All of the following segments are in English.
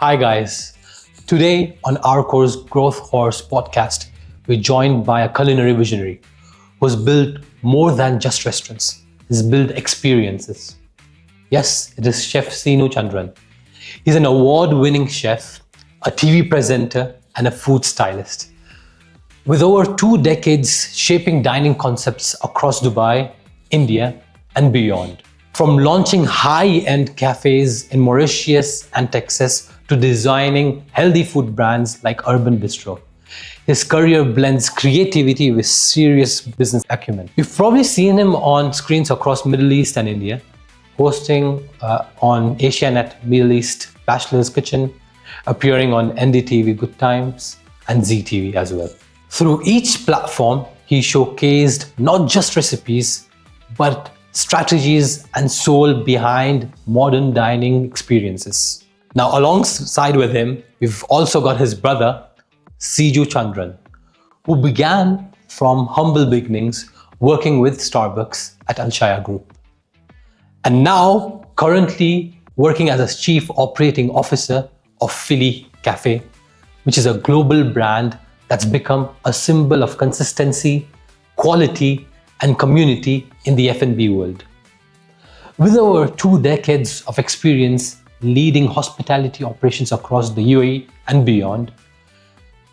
Hi guys. Today on RCOR's Growth Horse Podcast, we're joined by a culinary visionary who's built more than just restaurants. He's built experiences. Yes, it is Chef Cinu Chandran. He's an award-winning chef, a TV presenter, and a food stylist. With over 2 decades shaping dining concepts across Dubai, India, and beyond. From launching high-end cafes in Mauritius and Texas to designing healthy food brands like Urban Bistro. His career blends creativity with serious business acumen. You've probably seen him on screens across Middle East and India, hosting on Asianet Middle East Bachelor's Kitchen, appearing on NDTV Good Times and ZTV as well. Through each platform, he showcased not just recipes, but strategies and soul behind modern dining experiences. Now, alongside with him, we've also got his brother, Ciju Chandran, who began from humble beginnings working with Starbucks at Al Group. And now, currently working as a Chief Operating Officer of FiLLi Café, which is a global brand that's become a symbol of consistency, quality, and community in the F&B world. With over 2 decades of experience leading hospitality operations across the UAE and beyond,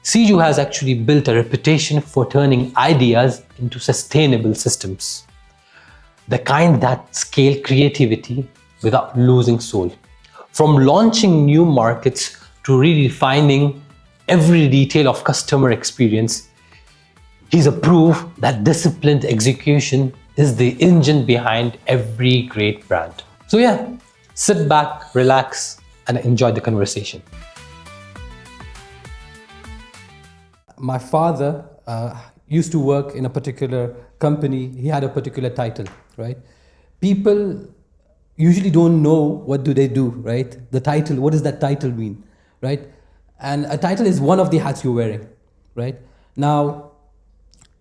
Ciju has actually built a reputation for turning ideas into sustainable systems. The kind that scale creativity without losing soul. From launching new markets to redefining every detail of customer experience, he's a proof that disciplined execution is the engine behind every great brand. So yeah, sit back, relax, and enjoy the conversation. My father used to work in a particular company. He had a particular title, right? People usually don't know what do they do, right? The title, what does that title mean, right? And a title is one of the hats you're wearing, right? Now,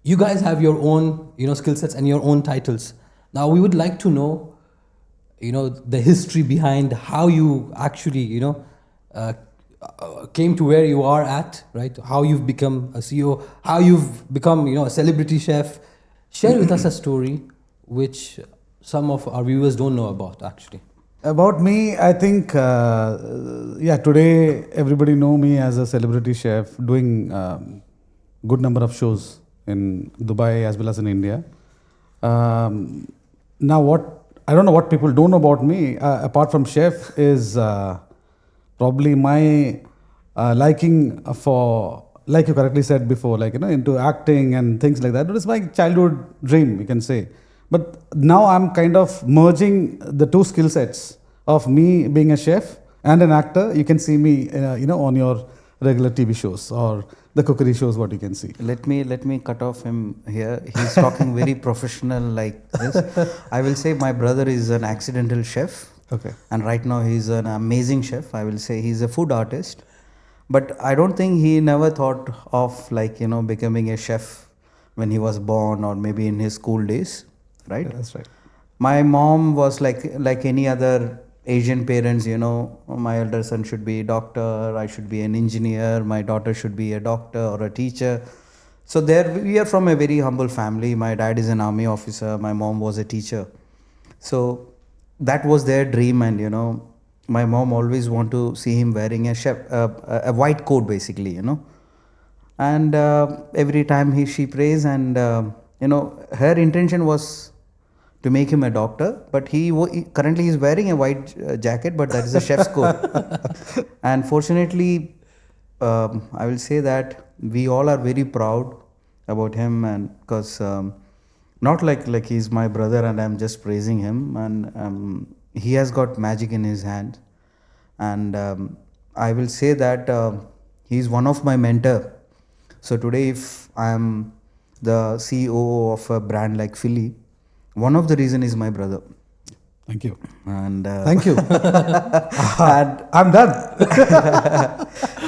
you guys have your own, skill sets and your own titles. Now, we would like to know, the history behind how you actually, came to where you are at, right? How you've become a CEO, how you've become, a celebrity chef. Share with us a story which some of our viewers don't know about, actually. About me, I think, today everybody know me as a celebrity chef doing good number of shows in Dubai as well as in India. Now, I don't know what people don't know about me, apart from chef, is probably my liking for, like you correctly said before, into acting and things like that. It was my childhood dream, you can say. But now I'm kind of merging the two skill sets of me being a chef and an actor. You can see me, on your regular TV shows or the cookery shows, what you can see. Let me cut off him here. He's talking very professional like this. I will say my brother is an accidental chef. Okay. And right now he's an amazing chef. I will say he's a food artist. But I don't think he never thought of becoming a chef when he was born or maybe in his school days. Right? Yeah, that's right. My mom was like any other Asian parents, my elder son should be a doctor, I should be an engineer, my daughter should be a doctor or a teacher. So we are from a very humble family. My dad is an army officer, my mom was a teacher. So that was their dream, and my mom always want to see him wearing a white coat basically, And every time she prays, and her intention was to make him a doctor, but he currently is wearing a white jacket, but that is a chef's coat. And fortunately, I will say that we all are very proud about him, and because not like he's my brother and I'm just praising him, and he has got magic in his hand, and I will say that he's one of my mentor. So today, if I'm the CEO of a brand like FiLLi, one of the reason is my brother. Thank you. And thank you. And I'm done.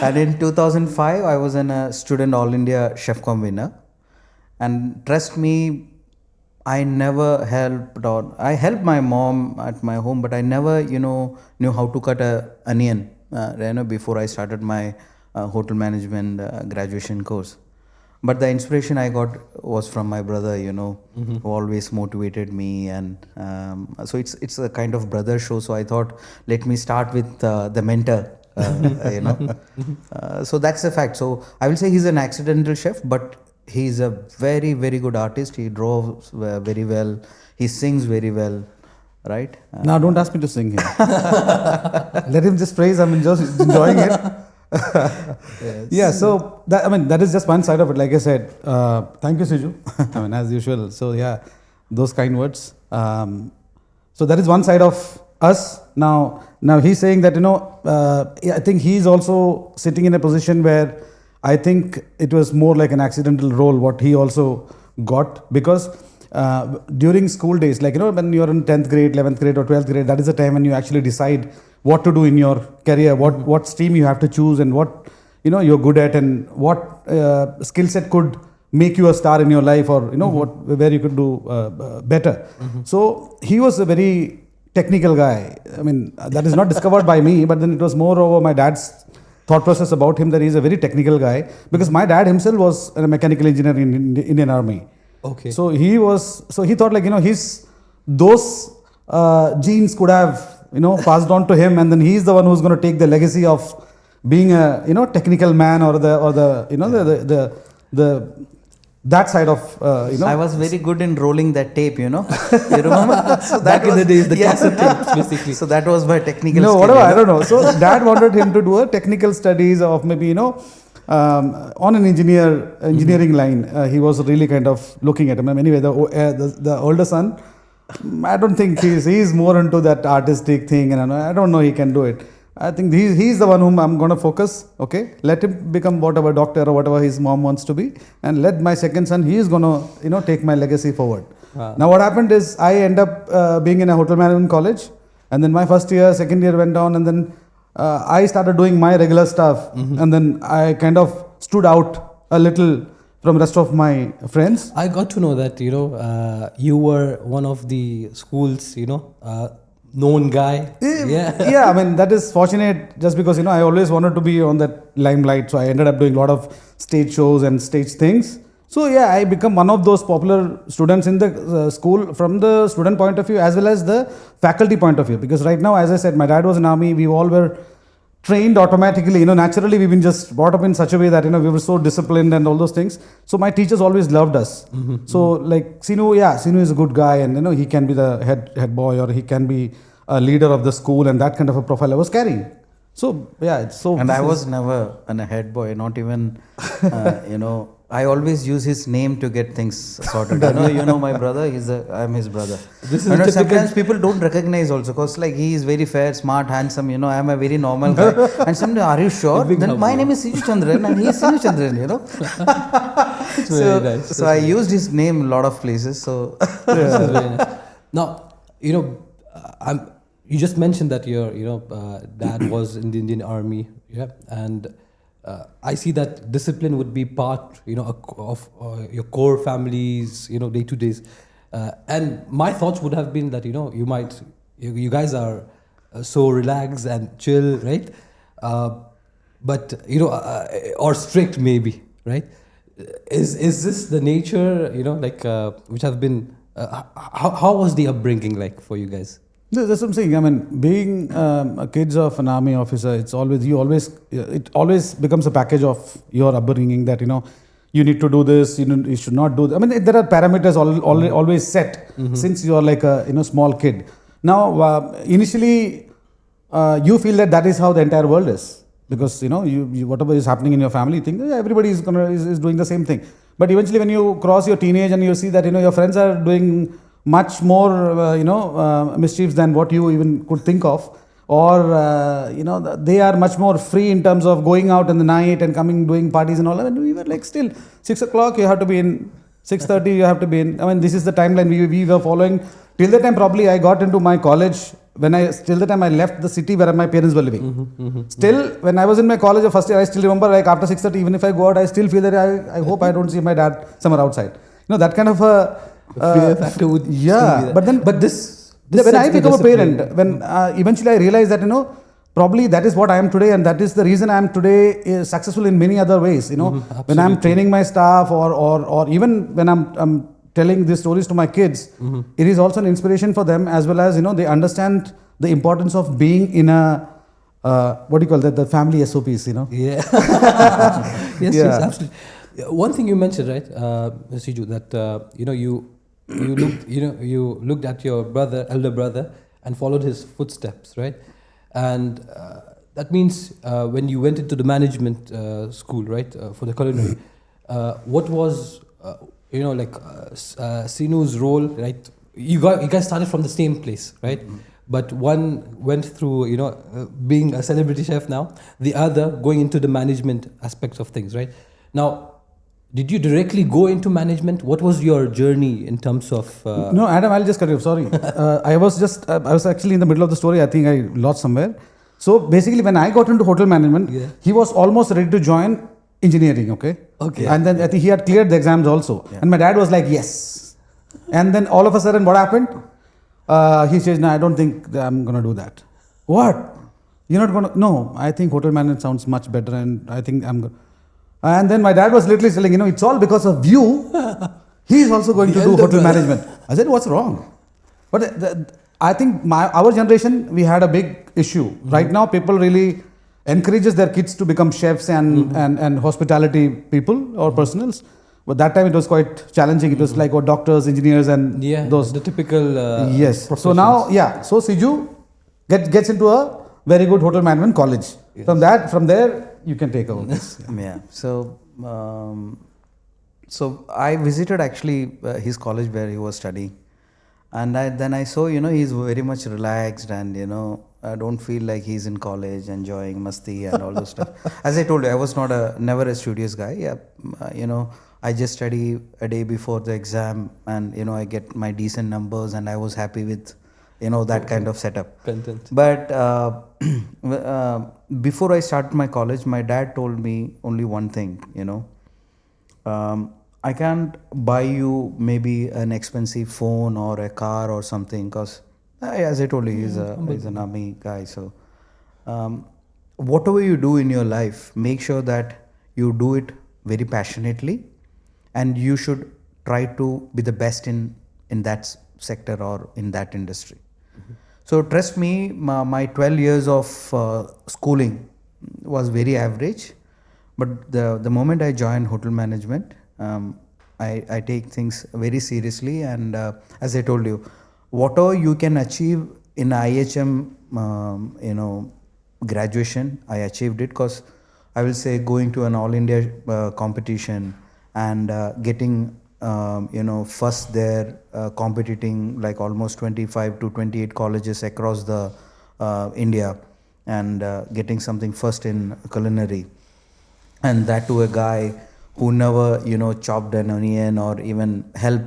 And in 2005, I was a student All India Chef Com winner. And trust me, I never helped, or I helped my mom at my home, but I never, knew how to cut an onion before I started my hotel management graduation course. But the inspiration I got was from my brother, who always motivated me, and so it's a kind of brother show. So I thought, let me start with the mentor. So that's the fact. So I will say he's an accidental chef, but he's a very, very good artist. He draws very well. He sings very well, right? Now don't ask me to sing here. Let him just praise. I'm just enjoying it. Yes. Yeah, so that is just one side of it. Like I said, thank you, Ciju. As usual. So yeah, those kind words. So that is one side of us. Now he's saying that I think he's also sitting in a position where I think it was more like an accidental role what he also got, because during school days, like when you're in 10th grade, 11th grade or 12th grade, that is the time when you actually decide what to do in your career, what stream you have to choose, and what you're good at, and what skill set could make you a star in your life, or where you could do better. So he was a very technical guy. That is not discovered by me, but then it was more over my dad's thought process about him, that he's a very technical guy, because my dad himself was a mechanical engineer in the Indian Army. Okay. So he thought those genes could have passed on to him, and then he's the one who's going to take the legacy of being a technical man, or the that side of I was very good in rolling that tape, you remember? So back in the days, the cassette tapes, basically. So that was my technical no skill, whatever, I don't know. So dad wanted him to do a technical studies of maybe on an engineering line. He was really kind of looking at him. Anyway, the older son, I don't think he's more into that artistic thing, and I don't know he can do it. I think he's the one whom I'm going to focus. Okay, let him become whatever doctor or whatever his mom wants to be, and let my second son, he is going to take my legacy forward. Wow. Now what happened is I end up being in a hotel management college, and then my first year, second year went on, and then I started doing my regular stuff, and then I kind of stood out a little from the rest of my friends. I got to know that you were one of the school's known guy. Yeah, that is fortunate, just because I always wanted to be on that limelight, so I ended up doing a lot of stage shows and stage things. So yeah, I become one of those popular students in the school, from the student point of view as well as the faculty point of view, because right now, as I said, my dad was in army. We all were trained automatically, naturally we've been just brought up in such a way that we were so disciplined and all those things. So my teachers always loved us. So like Cinu is a good guy, and he can be the head boy, or he can be a leader of the school, and that kind of a profile I was carrying. So yeah, it's so. And I was never a head boy, not even I always use his name to get things sorted. My brother, I'm his brother. This is sometimes people don't recognize also, because he is very fair, smart, handsome, I'm a very normal guy. And sometimes, are you sure? Then my name is Chandran and he is Chandran, Very nice. So I used his name a lot of places. So very nice. Now, you just mentioned that your dad was in the Indian Army, and I see that discipline would be part, of your core family's, day-to-days. And my thoughts would have been that, you guys are so relaxed and chill, right? But, or strict maybe, right? Is this the nature, which have been, how was the upbringing like for you guys? That's what I'm saying. Being kids of an army officer, it always becomes a package of your upbringing, that you need to do this, you should not do that. There are parameters always set since you are like a small kid. Now initially you feel that is how the entire world is, because you whatever is happening in your family, you think everybody is doing the same thing. But eventually when you cross your teenage and you see that your friends are doing much more mischiefs than what you even could think of, or they are much more free in terms of going out in the night and coming, doing parties and all. And we were like, still 6 o'clock you have to be in, 6:30 you have to be in. This is the timeline we were following. Till the time probably I got into my college, till the time I left the city where my parents were living. Still, when I was in my college of first year, I still remember, like after 6:30, even if I go out, I still feel that I hope I don't see my dad somewhere outside. That kind of a factor would but this when I become a parent, when eventually I realized that probably that is what I am today, and that is the reason I am today successful in many other ways. When I'm training my staff, or even when I'm telling these stories to my kids, it is also an inspiration for them, as well as they understand the importance of being in a what do you call that? The family SOPs. Yeah. Yes, absolutely. One thing you mentioned, right, Ciju, that you looked at your elder brother, and followed his footsteps, right? And that means when you went into the management school, right, for the culinary, what was Cinu's role, right? You guys started from the same place, right? But one went through, being a celebrity chef now, the other going into the management aspects of things, right? Now, did you directly go into management? What was your journey in terms of... No, Adam, I'll just cut you. Sorry. I was actually in the middle of the story. I think I lost somewhere. So basically, when I got into hotel management, he was almost ready to join engineering, okay? And then I think he had cleared the exams also. Yeah. And my dad was like, yes. And then all of a sudden, what happened? He says, no, I don't think I'm going to do that. What? You're not going to... No, I think hotel management sounds much better, and I think I'm going to... And then my dad was literally saying, it's all because of you. He's also going to do hotel management. I said, what's wrong? But I think our generation, we had a big issue. Right now, people really encourages their kids to become chefs and hospitality people or personals. But that time it was quite challenging. It was like doctors, engineers, and those. The typical yes. So now, so Ciju gets into a very good hotel management college. Yes. From there, you can take over this. Yeah. So I visited actually his college where he was studying, and then I saw he's very much relaxed, and I don't feel like he's in college enjoying masti and all those stuff. As I told you, I was never a studious guy. Yeah. I just study a day before the exam, and I get my decent numbers, and I was happy with that kind of setup. Content. But before I started my college, my dad told me only one thing. I can't buy you maybe an expensive phone or a car or something, because as I told you, he's an army guy. So whatever you do in your life, make sure that you do it very passionately, and you should try to be the best in that sector or in that industry. So trust me, my 12 years of schooling was very average, but the moment I joined hotel management, I take things very seriously, and as I told you, whatever you can achieve in IHM, graduation, I achieved it, because I will say going to an all India competition and getting first there, competing like almost 25 to 28 colleges across the India, and getting something first in culinary, and that to a guy who never chopped an onion or even help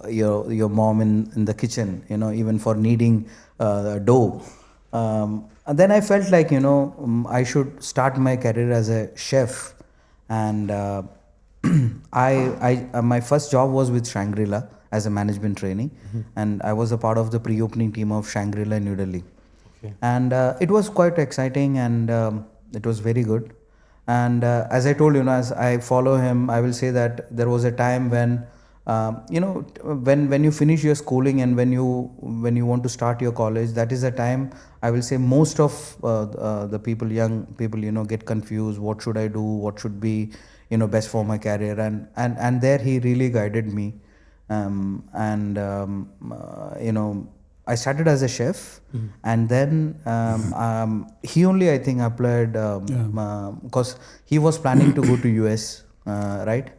your mom in the kitchen, even for kneading dough. And then I felt like I should start my career as a chef, and my first job was with Shangri-La as a management trainee, and I was a part of the pre-opening team of Shangri-La in New Delhi. And it was quite exciting, and it was very good. And as I told you, as I follow him, I will say that there was a time when when you finish your schooling and when you want to start your college, that is a time, I will say, most of the people, young people, get confused. What should I do? What should be best for my career? And there he really guided me. I started as a chef, and then he only, I think, applied because he was planning to go to US, right?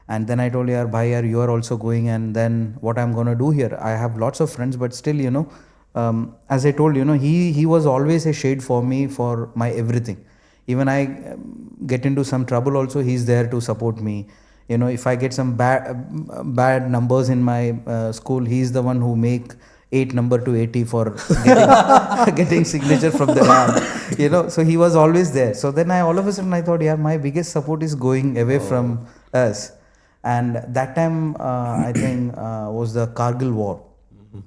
And then I told her, bhai, you are also going, and then what I'm going to do here? I have lots of friends, but still, as I told he was always a shade for me for my everything. Even I get into some trouble also, he's there to support me. If I get some bad numbers in my school, he's the one who make 8 number to 80 for getting signature from the RAM. So he was always there. So then all of a sudden I thought, my biggest support is going away from us. And that time, I think, was the Kargil war.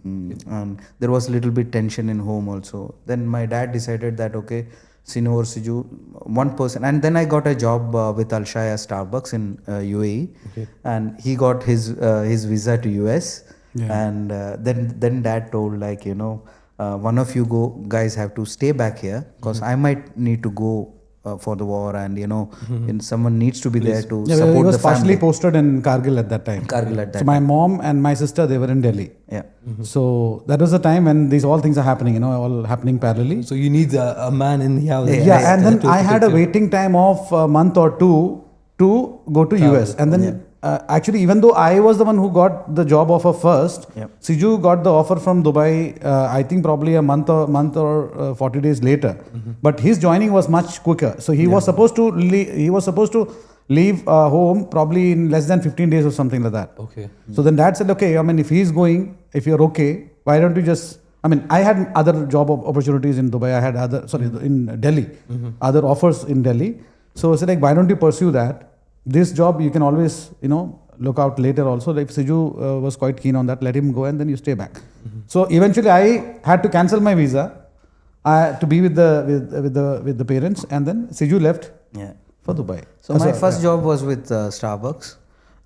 And there was a little bit tension in home also. Then my dad decided that, okay, Cinu or Ciju, one person. And then I got a job with Alshaya Starbucks in UAE. Okay. And he got his visa to US. Yeah. And then dad told, like, one of you guys have to stay back here, because I might need to go for the war, and and someone needs to be there to Yeah, support he was the family. partially posted in Kargil at that time. Kargil at that So my mom and my sister, they were in Delhi. Yeah. So that was the time when these all things are happening, all happening parallelly. So you need a man in the house. Yeah, and then I had a waiting time of a month or two to go to US. And then actually, even though I was the one who got the job offer first, Ciju got the offer from Dubai, I think probably a month or 40 days later. But his joining was much quicker. So he was supposed to leave home probably in less than 15 days or something like that. Okay. So then dad said, okay, I mean, if he's going, if you're okay, why don't you just, I mean, I had other job opportunities in Dubai. I had in Delhi, other offers in Delhi. So I said, like, why don't you pursue that? This job, you can always, look out later also. Like Ciju was quite keen on that. Let him go and then you stay back. So eventually I had to cancel my visa to be with the parents, and then Ciju left for Dubai. So my first job was with Starbucks,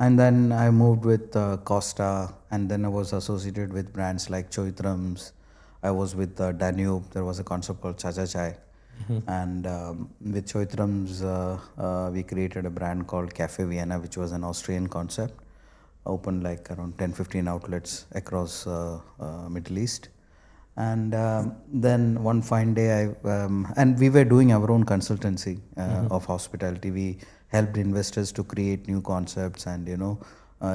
and then I moved with Costa, and then I was associated with brands like Choitrams. I was with Danube. There was a concept called Chacha Chai. And with Choitrams, we created a brand called Cafe Vienna, which was an Austrian concept. Opened like around 10-15 outlets across Middle East. And then one fine day, and we were doing our own consultancy of hospitality. We helped investors to create new concepts and,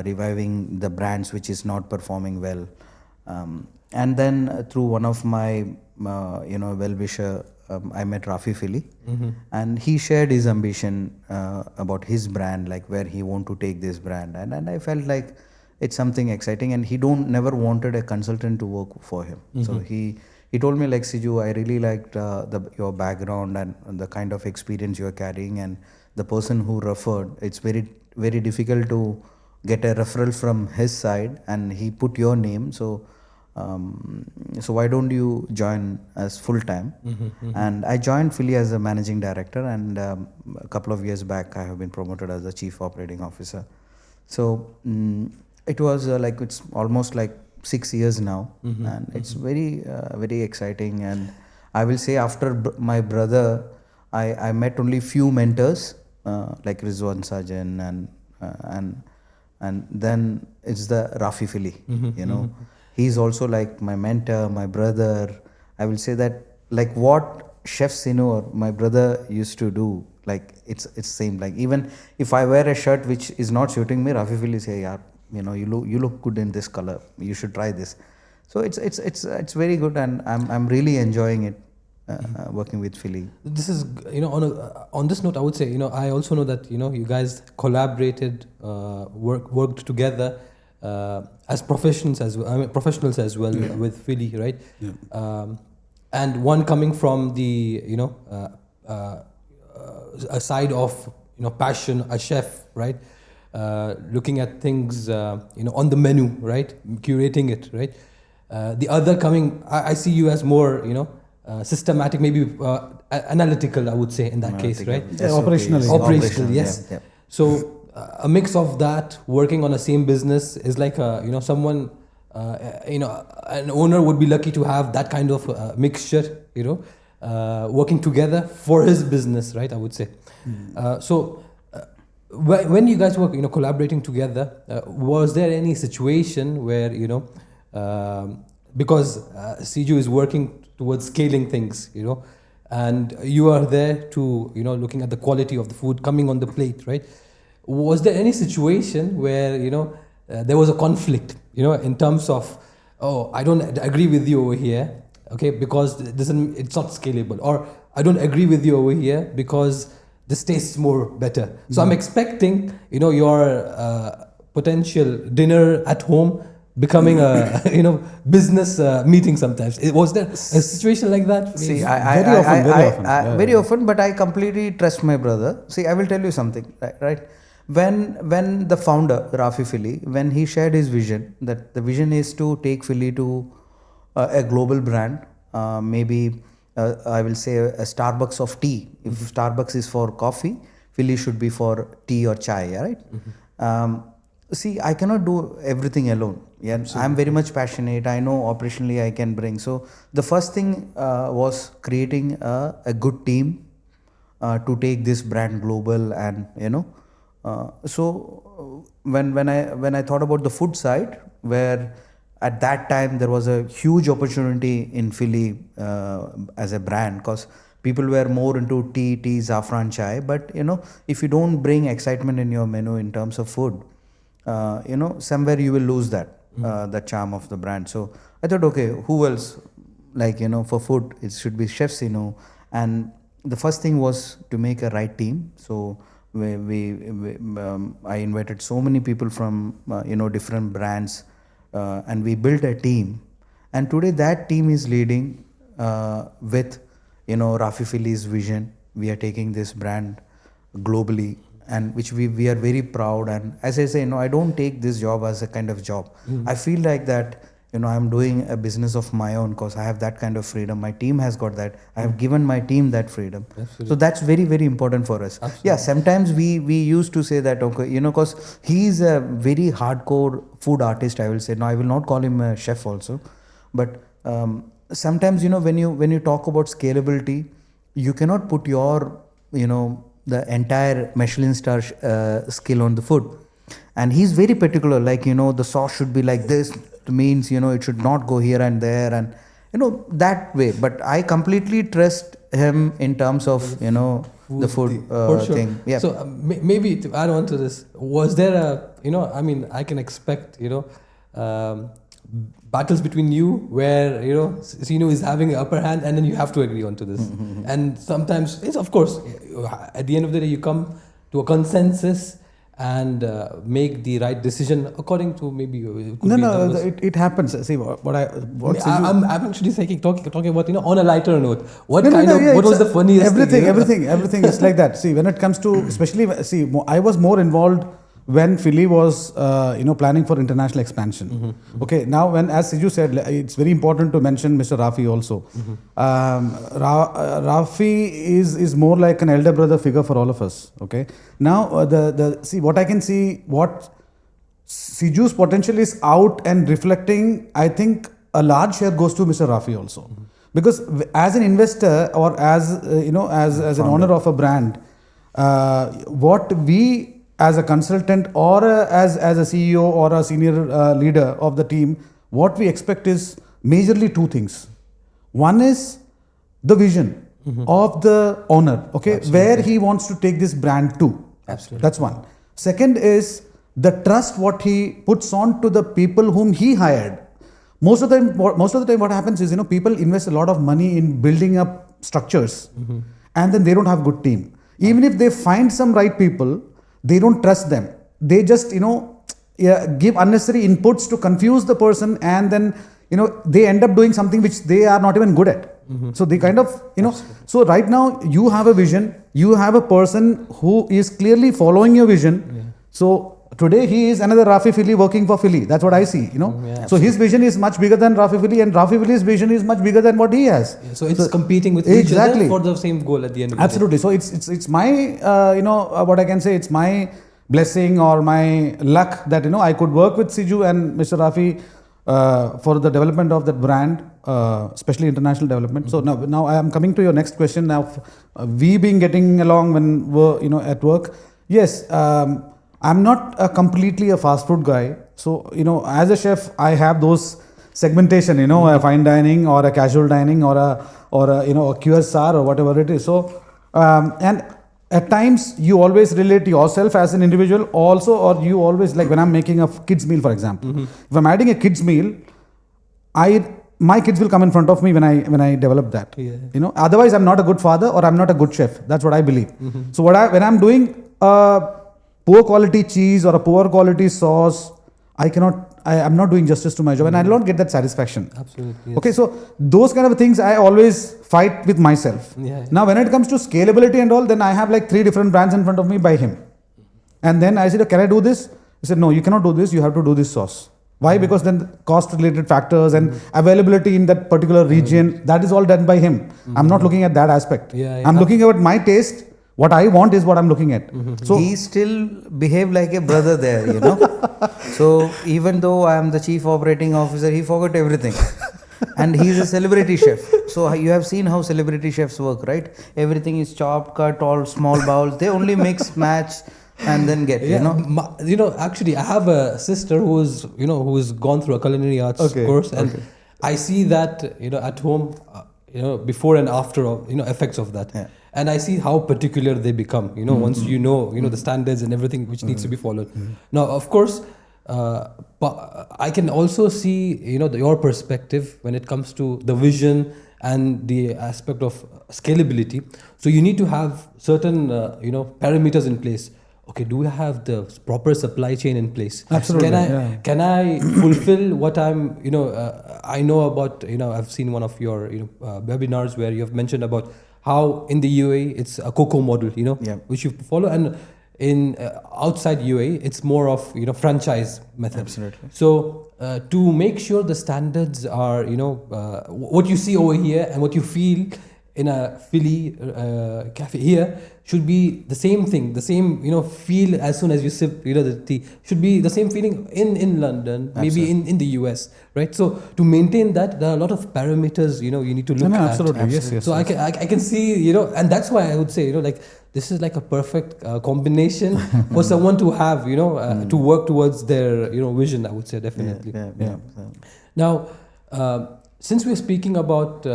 reviving the brands which is not performing well. And then through one of my, well-wisher, I met Rafih FiLLi, and he shared his ambition about his brand, like where he want to take this brand. And I felt like it's something exciting, and he never wanted a consultant to work for him. So he told me, like, Ciju, I really liked your background and the kind of experience you're carrying, and the person who referred, it's very, very difficult to get a referral from his side, and he put your name. So why don't you join as full time? And I joined FiLLi as a managing director, and a couple of years back I have been promoted as the chief operating officer. So it was it's almost like 6 years now, and it's very very exciting. And I will say, after my brother, I met only few mentors like Rizwan, Sajan, and then it's the Rafih FiLLi. He's also like my mentor, my brother. I will say that, like, what Chef Cinu or my brother used to do, like, it's same. Like, even if I wear a shirt which is not suiting me, Rafih FiLLi say, yeah, you look good in this color. You should try this. So it's very good, and I'm really enjoying it, working with FiLLi. This is, on this note, I would say, I also know that, you guys collaborated, worked together as professionals as well, with FiLLi, right? Yeah. And one coming from the, a side of, passion, a chef, right? Looking at things, on the menu, right? Curating it, right? The other coming, I see you as more, systematic, maybe analytical, I would say, in that case, right? Yeah, operational, yes. Yeah. So a mix of that, working on the same business, is like someone, an owner would be lucky to have that kind of mixture, working together for his business, right? I would say. So when you guys were collaborating together, was there any situation where because Ciju is working towards scaling things, and you are there to looking at the quality of the food coming on the plate, right? Was there any situation where there was a conflict, in terms of, oh, I don't agree with you over here, okay, because it's not scalable, or I don't agree with you over here because this tastes more better. So I'm expecting your potential dinner at home becoming a business meeting sometimes. Was there a situation like that? See, very often, but I completely trust my brother. See, I will tell you something, right? When the founder, Rafih FiLLi, when he shared his vision, that the vision is to take FiLLi to a global brand, maybe I will say a Starbucks of tea. If Starbucks is for coffee, FiLLi should be for tea or chai, right? See, I cannot do everything alone. Yeah, I'm very much passionate. I know operationally I can bring. So the first thing was creating a good team to take this brand global, and so when I thought about the food side, where at that time there was a huge opportunity in FiLLi as a brand, because people were more into tea, saffron chai. But if you don't bring excitement in your menu in terms of food, somewhere you will lose that the charm of the brand. So I thought, okay, who else? Like for food, it should be Chef Cinu. And the first thing was to make a right team. So I invited so many people from different brands, and we built a team. And today that team is leading with Rafih FiLLi's vision. We are taking this brand globally, and which we are very proud. And as I say, I don't take this job as a kind of job. I feel like that I'm doing a business of my own, because I have that kind of freedom. My team has got that. I have given my team that freedom. Absolutely. So that's very, very important for us. Absolutely. Yeah, sometimes we used to say that, okay, because he's a very hardcore food artist, I will say. No, I will not call him a chef also. But sometimes, when you talk about scalability, you cannot put your, the entire Michelin star skill on the food. And he's very particular, like, the sauce should be like this. Means it should not go here and there, and that way. But I completely trust him in terms of the food thing. Yeah. So maybe to add on to this, was there a I can expect battles between you where Cinu is having an upper hand, and then you have to agree on to this. And sometimes it's, of course, at the end of the day, you come to a consensus and make the right decision according to maybe it happens. See I'm actually talking about on a lighter note. What was the funniest everything is like that. See, when it comes to, especially, I was more involved when FiLLi was planning for international expansion. Okay, now as Ciju said, it's very important to mention Mr. Rafih also. Rafih is more like an elder brother figure for all of us. Okay, now what I can see, what Ciju's potential is out and reflecting, I think a large share goes to Mr. Rafih also. Because as an investor, or as an owner of a brand, what we as a consultant or as a CEO or a senior leader of the team, what we expect is majorly two things. One is the vision of the owner, okay, where he wants to take this brand to. Absolutely. That's one. Second is the trust what he puts on to the people whom he hired. Most of the time what happens is, people invest a lot of money in building up structures, and then they don't have good team. Even if they find some right people, they don't trust them. They just, give unnecessary inputs to confuse the person, and then, they end up doing something which they are not even good at. So they kind of, so right now you have a vision, you have a person who is clearly following your vision. Yeah. So today he is another Rafih FiLLi working for FiLLi. That's what I see, So his vision is much bigger than Rafih FiLLi, and Rafih FiLLi's vision is much bigger than what he has. Yeah, so it's competing with each other for the same goal at the end of the day. Absolutely. So it's my, what I can say, it's my blessing or my luck that, I could work with Ciju and Mr. Rafih for the development of that brand, especially international development. So now I am coming to your next question. Now, we been getting along when we're, at work. Yes, I'm not completely a fast food guy. So, as a chef, I have those segmentation, a fine dining or a casual dining or a QSR or whatever it is. So, and at times you always relate yourself as an individual also, or you always, like when I'm making a kids meal, for example, if I'm adding a kids meal, my kids will come in front of me when I develop that. Yeah. Otherwise I'm not a good father or I'm not a good chef. That's what I believe. So when I'm doing poor quality cheese or a poor quality sauce, I'm not doing justice to my job, and I don't get that satisfaction. Absolutely. Yes. Okay, so those kind of things I always fight with myself. Yeah. Now, when it comes to scalability and all, then I have like 3 different brands in front of me by him. And then I said, can I do this? He said, no, you cannot do this. You have to do this sauce. Why? Because then cost related factors and availability in that particular region, that is all done by him. I'm not looking at that aspect. I'm looking at my taste. What I want is what I'm looking at. So he still behave like a brother there, you know. So even though I am the chief operating officer, he forgot everything. And he's a celebrity chef. So you have seen how celebrity chefs work, right? Everything is chopped, cut, all small bowls. They only mix, match, and then get, you know. Actually, I have a sister who's gone through a culinary arts course, and I see that, at home, before and after, effects of that. Yeah. And I see how particular they become, once the standards and everything which needs to be followed. Now, of course, but I can also see, your perspective when it comes to the vision and the aspect of scalability. So you need to have certain, parameters in place. Okay, do we have the proper supply chain in place? Absolutely. Can I fulfill what I'm, I know about, I've seen one of your, webinars where you have mentioned about how in the UAE it's a COCO model, which you follow, and in outside UAE it's more of franchise method. Absolutely. So to make sure the standards are what you see over here and what you feel in a FiLLi cafe here should be the same thing, the same feel as soon as you sip the tea, should be the same feeling in London, maybe in the US, right? So to maintain that, there are a lot of parameters you need to look at. Absolutely. Yes. So I can see and that's why I would say this is like a perfect combination for someone to have to work towards their vision, I would say, definitely. Yeah. Now since we're speaking about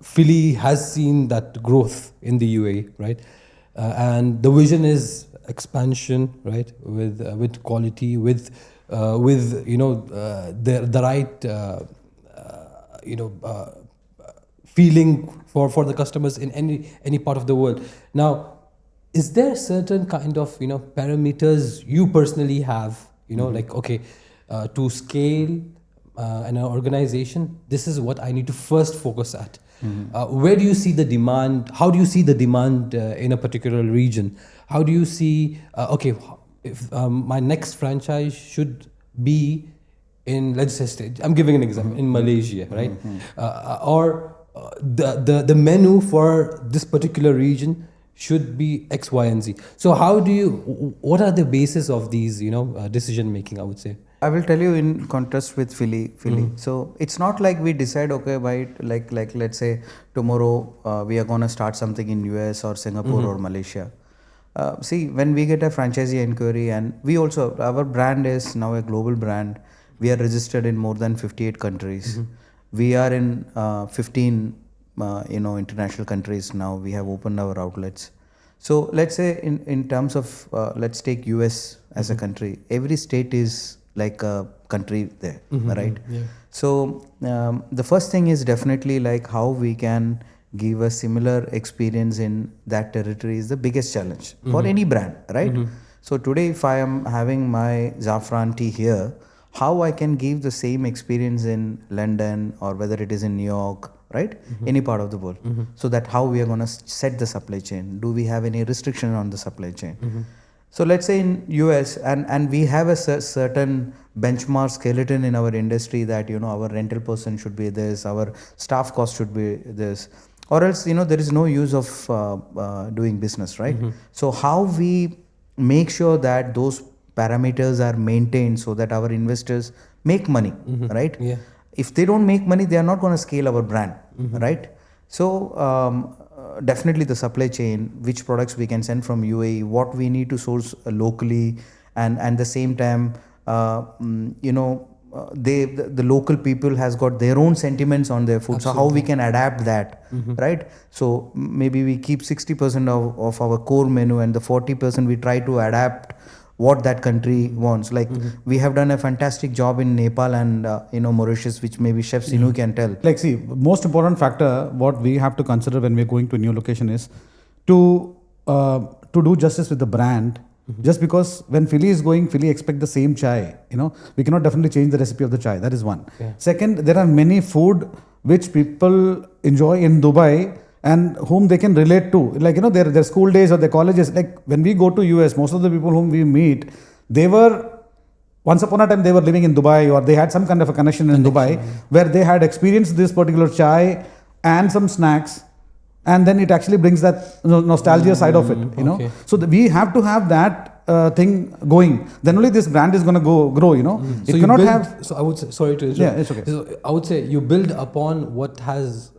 FiLLi has seen that growth in the UAE, right? And the vision is expansion, right? With quality, with the right feeling for the customers in any part of the world. Now, is there certain kind of parameters you personally have? To scale an organization, this is what I need to first focus at. Where do you see the demand? How do you see the demand in a particular region? How do you see, if my next franchise should be in, let's say, I'm giving an example, in Malaysia, right? Or the menu for this particular region should be X, Y, and Z. So what are the basis of these, decision making, I would say? I will tell you in contrast with FiLLi. So it's not like we decide, like let's say tomorrow we are going to start something in US or Singapore or Malaysia. See, when we get a franchisee inquiry, and our brand is now a global brand. We are registered in more than 58 countries. We are in 15 international countries now. We have opened our outlets. So let's say in terms of let's take US as a country. Every state is like a country there, right? Yeah. So the first thing is definitely like how we can give a similar experience in that territory is the biggest challenge for any brand, right? So today, if I am having my Zafran tea here, how I can give the same experience in London or whether it is in New York, right? Any part of the world. So that how we are going to set the supply chain. Do we have any restriction on the supply chain? So let's say in US, and we have a certain benchmark skeleton in our industry that, our rental person should be this, our staff cost should be this, or else, there is no use of doing business, right? So how we make sure that those parameters are maintained so that our investors make money, right? Yeah. If they don't make money, they are not going to scale our brand, right? So definitely the supply chain, which products we can send from UAE, what we need to source locally, and the same time, the local people has got their own sentiments on their food. Absolutely. So how we can adapt that, right? So maybe we keep 60% of our core menu, and the 40% we try to adapt what that country wants. Like we have done a fantastic job in Nepal and Mauritius, which maybe Chef Cinu can tell. Like, see, most important factor what we have to consider when we're going to a new location is to do justice with the brand. Just because when FiLLi is going, FiLLi expect the same chai. We cannot definitely change the recipe of the chai. That is one. Yeah. Second, there are many food which people enjoy in Dubai and whom they can relate to, like their school days or their colleges. Like when we go to US, most of the people whom we meet, They were, once upon a time, they were living in Dubai, or they had some kind of a connection in Dubai, where they had experienced this particular chai and some snacks. And then it actually brings that nostalgia side of it, you know. Okay. So we have to have that thing going. Then only this brand is going to grow, you know. So it you cannot build, have. So I would say, sorry to interrupt. Yeah, it's okay. So I would say you build upon what has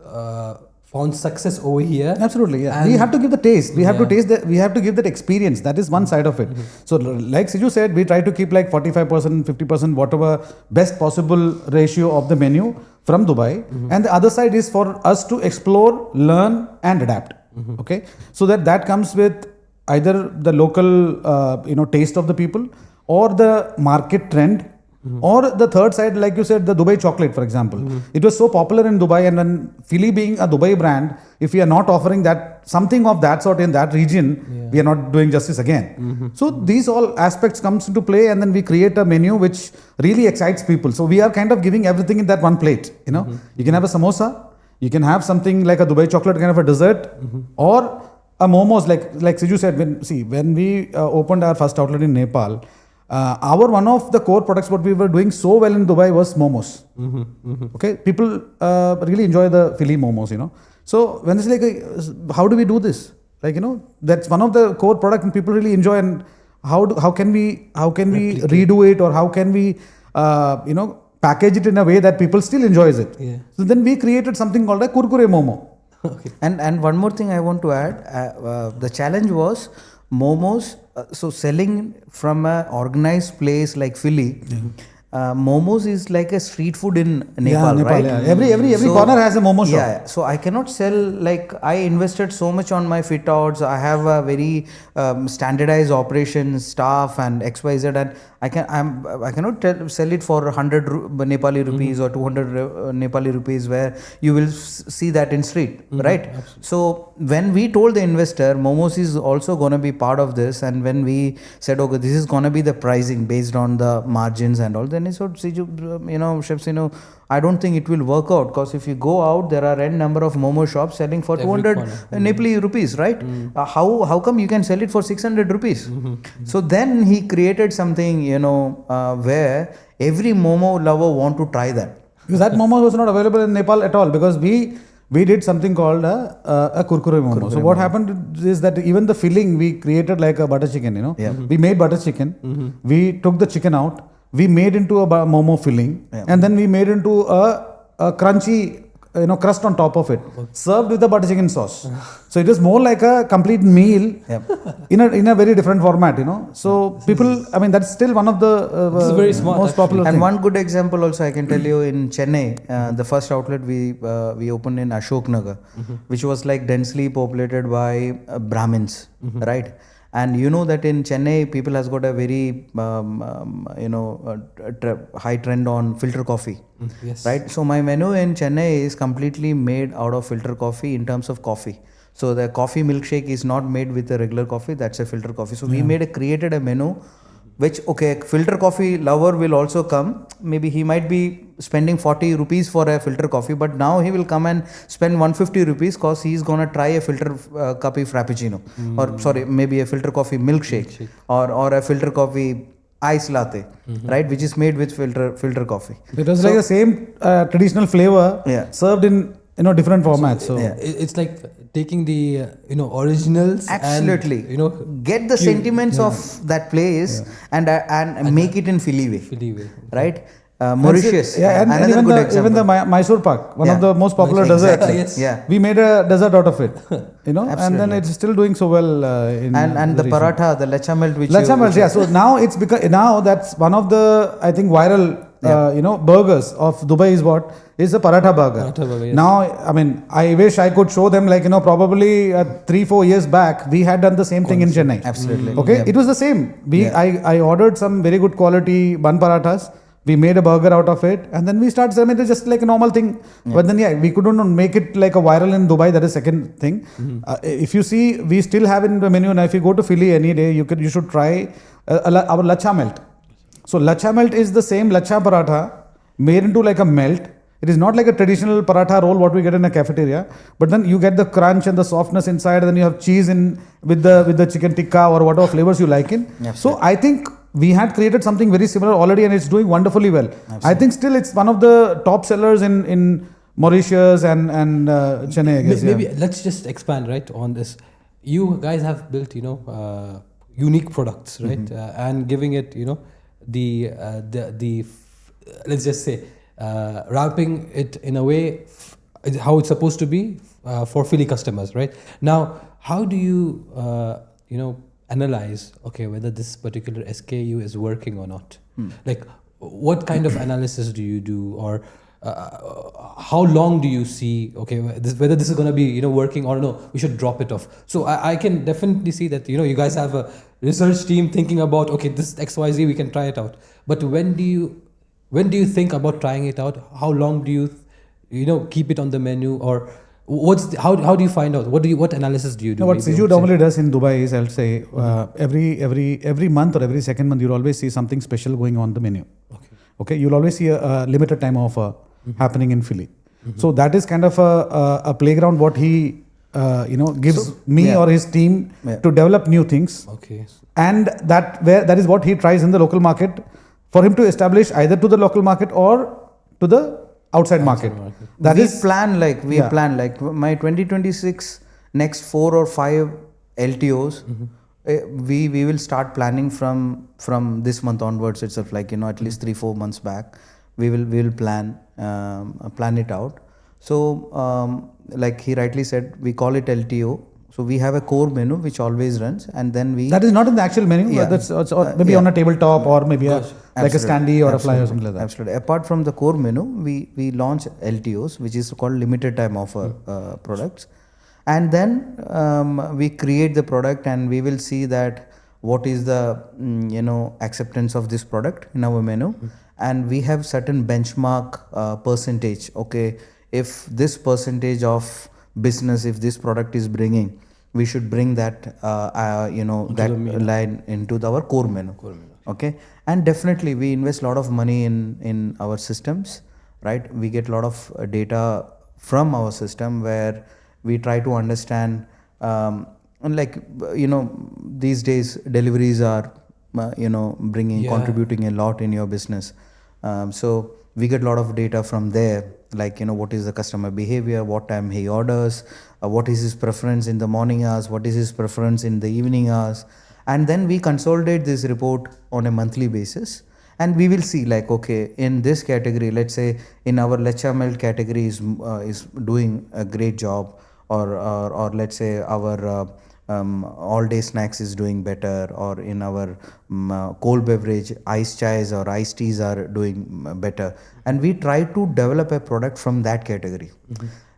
found success over here. Absolutely, yeah. And We have to give the taste. We have to taste that. We have to give that experience. That is one side of it. So, like Ciju said, we try to keep like 45%, 50%, whatever best possible ratio of the menu from Dubai. And the other side is for us to explore, learn, and adapt. Okay, so that comes with either the local, taste of the people, or the market trend. Or the third side, like you said, the Dubai chocolate, for example. It was so popular in Dubai, and then FiLLi being a Dubai brand, if we are not offering that something of that sort in that region, we are not doing justice again. So these all aspects comes into play, and then we create a menu which really excites people. So we are kind of giving everything in that one plate. You know, you can have a samosa, you can have something like a Dubai chocolate kind of a dessert, or a momos, like Ciju said. When we opened our first outlet in Nepal. One of the core products what we were doing so well in Dubai was momos. Okay, people really enjoy the FiLLi momos, you know. So when it's like, how do we do this? Like, you know, that's one of the core product and people really enjoy. And how can we redo it, or how can we package it in a way that people still enjoys it? Yeah. So then we created something called a kurkure momo. Okay. And one more thing I want to add, the challenge was momos. So selling from an organized place like FiLLi, momos is like a street food in Nepal, right? Yeah. Every corner has a momo shop. Yeah, so I cannot sell, like, I invested so much on my fit outs. I have a very standardized operations staff and XYZ, and I cannot sell it for 100 Nepali rupees or 200 Nepali rupees, where you will see that in street, right? Absolutely. So when we told the investor momos is also going to be part of this, and when we said, okay, this is going to be the pricing based on the margins and all, then he said, Chef Cinu, I don't think it will work out, because if you go out, there are n number of momo shops selling for 200 Nepali rupees, right? How come you can sell it for 600 rupees? So then he created something, where every momo lover want to try that. Because that momo was not available in Nepal at all, because we did something called a kurkure momo. So what happened is that even the filling, we created like a butter chicken, We made butter chicken. We took the chicken out. We made into a momo filling, and then we made into a crunchy, crust on top of it, served with the butter chicken sauce. So it is more like a complete meal in a very different format, So people, that's still one of the very smart, most popular And thing. one good example also I can tell you, in Chennai, the first outlet we opened in Ashok Nagar, which was like densely populated by Brahmins, right? And you know that in Chennai, people has got a very, high trend on filter coffee, right? So my menu in Chennai is completely made out of filter coffee in terms of coffee. So the coffee milkshake is not made with a regular coffee, that's a filter coffee. So we created a menu, which, okay, filter coffee lover will also come. Maybe he might be spending 40 rupees for a filter coffee, but now he will come and spend 150 rupees because he's going to try a filter coffee frappuccino, or sorry, maybe a filter coffee milkshake, or a filter coffee ice latte, right, which is made with filter coffee. It was like the same traditional flavor served in different formats. So it's like taking the originals, absolutely, and get the sentiments of that place and make it in FiLLi way, right? Mauritius, and even the Mysore Pak, one of the most popular desserts. We made a dessert out of it, and then it's still doing so well. And the paratha, the lecha melt, So now it's now that's one of the, I think, viral burgers of Dubai is a paratha burger. Now, I wish I could show them, probably 3-4 years back, we had done the same thing in Chennai. Absolutely. Okay, it was the same. I ordered some very good quality bun parathas. We made a burger out of it, and then we started. It was just like a normal thing. But then, we couldn't make it like a viral in Dubai. That is second thing. If you see, we still have in the menu. Now, if you go to FiLLi any day, you should try our lacha melt. So lacha melt is the same lacha paratha made into like a melt. It is not like a traditional paratha roll what we get in a cafeteria, but then you get the crunch and the softness inside, and then you have cheese in with the chicken tikka or whatever flavors you like in. So I think we had created something very similar already, and it's doing wonderfully well. Absolutely. I think still it's one of the top sellers in Mauritius and Chennai, I guess. Maybe let's just expand right on this. You guys have built, unique products, right? And giving it, the let's just say, wrapping it in a way how it's supposed to be for FiLLi customers, right? Now, how do you, analyze, whether this particular SKU is working or not? Like, what kind of analysis do you do, or how long do you see, whether this is going to be, working or no, we should drop it off. So I can definitely see that, you guys have a research team thinking about, this XYZ, we can try it out. But when do you think about trying it out? How long do you, keep it on the menu, or how do you find out? What analysis do you do? No, what Ciju normally does in Dubai is, I'll say, every month or every second month, you'll always see something special going on the menu. Okay, you'll always see a limited time offer happening in FiLLi. So that is kind of a playground what he gives me or his team to develop new things. Okay. And that is what he tries in the local market for him to establish either to the local market or to the outside market. We plan like my 2026 next 4 or 5 LTOs. We will start planning from this month onwards itself, at least 3-4 months back. We will plan it out. So like he rightly said, we call it LTO. So we have a core menu which always runs, and then that is not in the actual menu. Yeah. That's maybe on a tabletop or maybe like a standee or a flyer or something like that. Absolutely. Apart from the core menu, we launch LTOs, which is called limited time offer products, and then we create the product, and we will see that what is the acceptance of this product in our menu, and we have certain benchmark percentage. If this percentage of business, if this product is bringing, we should bring that line into our core menu. Okay, and definitely we invest a lot of money in our systems, right? We get a lot of data from our system where we try to understand, these days deliveries are contributing a lot in your business. So we get a lot of data from there, what is the customer behavior, what time he orders, what is his preference in the morning hours, what is his preference in the evening hours, and then we consolidate this report on a monthly basis, and we will see in this category, let's say in our lecha melt category is doing a great job, or let's say our all day snacks is doing better, or in our cold beverage iced chais or iced teas are doing better, and we try to develop a product from that category.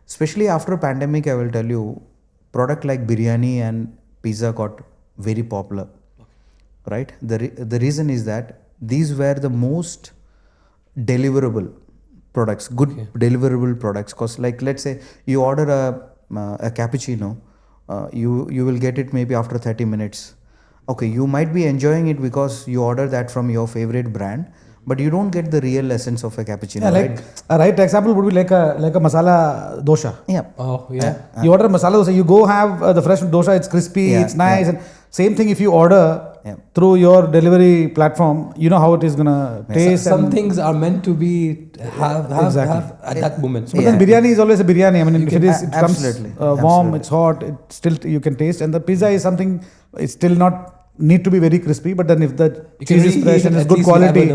Especially after pandemic, I will tell you, product like biryani and pizza got very popular, right? The reason is that these were the most deliverable products, good deliverable products, because let's say you order a cappuccino, you will get it maybe after 30 minutes. You might be enjoying it because you order that from your favorite brand, but you don't get the real essence of a cappuccino, right? A right example would be like a masala dosha. Yeah. Oh, yeah. You order masala dosha, you go have the fresh dosha, it's crispy, it's nice. And same thing if you order through your delivery platform, you know how it is going to taste. Some things are meant to be have at that moment. So but then biryani is always a biryani. I mean, if it comes warm, it's hot, it still you can taste. And the pizza is something, it's still not need to be very crispy, but then if the cheese is fresh and it's good quality,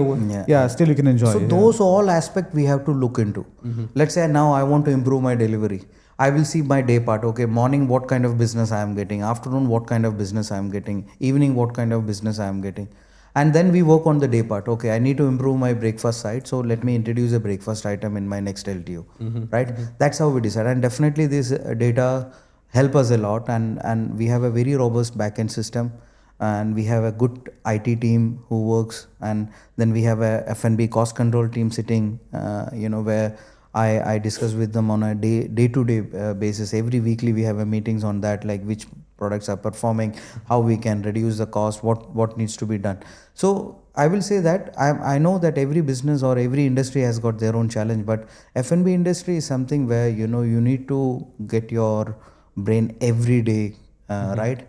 still you can enjoy. So those all aspects we have to look into. Let's say now I want to improve my delivery. I will see my day part. Morning what kind of business I am getting, afternoon what kind of business I am getting, evening what kind of business I am getting, and then we work on the day part. I need to improve my breakfast side, so let me introduce a breakfast item in my next LTO, right? That's how we decide, and definitely this data help us a lot, and we have a very robust backend system, and we have a good IT team who works, and then we have a F&B cost control team sitting, where I discuss with them on a day-to-day basis. Every weekly we have a meetings on that, like which products are performing, how we can reduce the cost, what needs to be done. So I will say that I know that every business or every industry has got their own challenge, but F&B industry is something where you need to get your brain every day, right?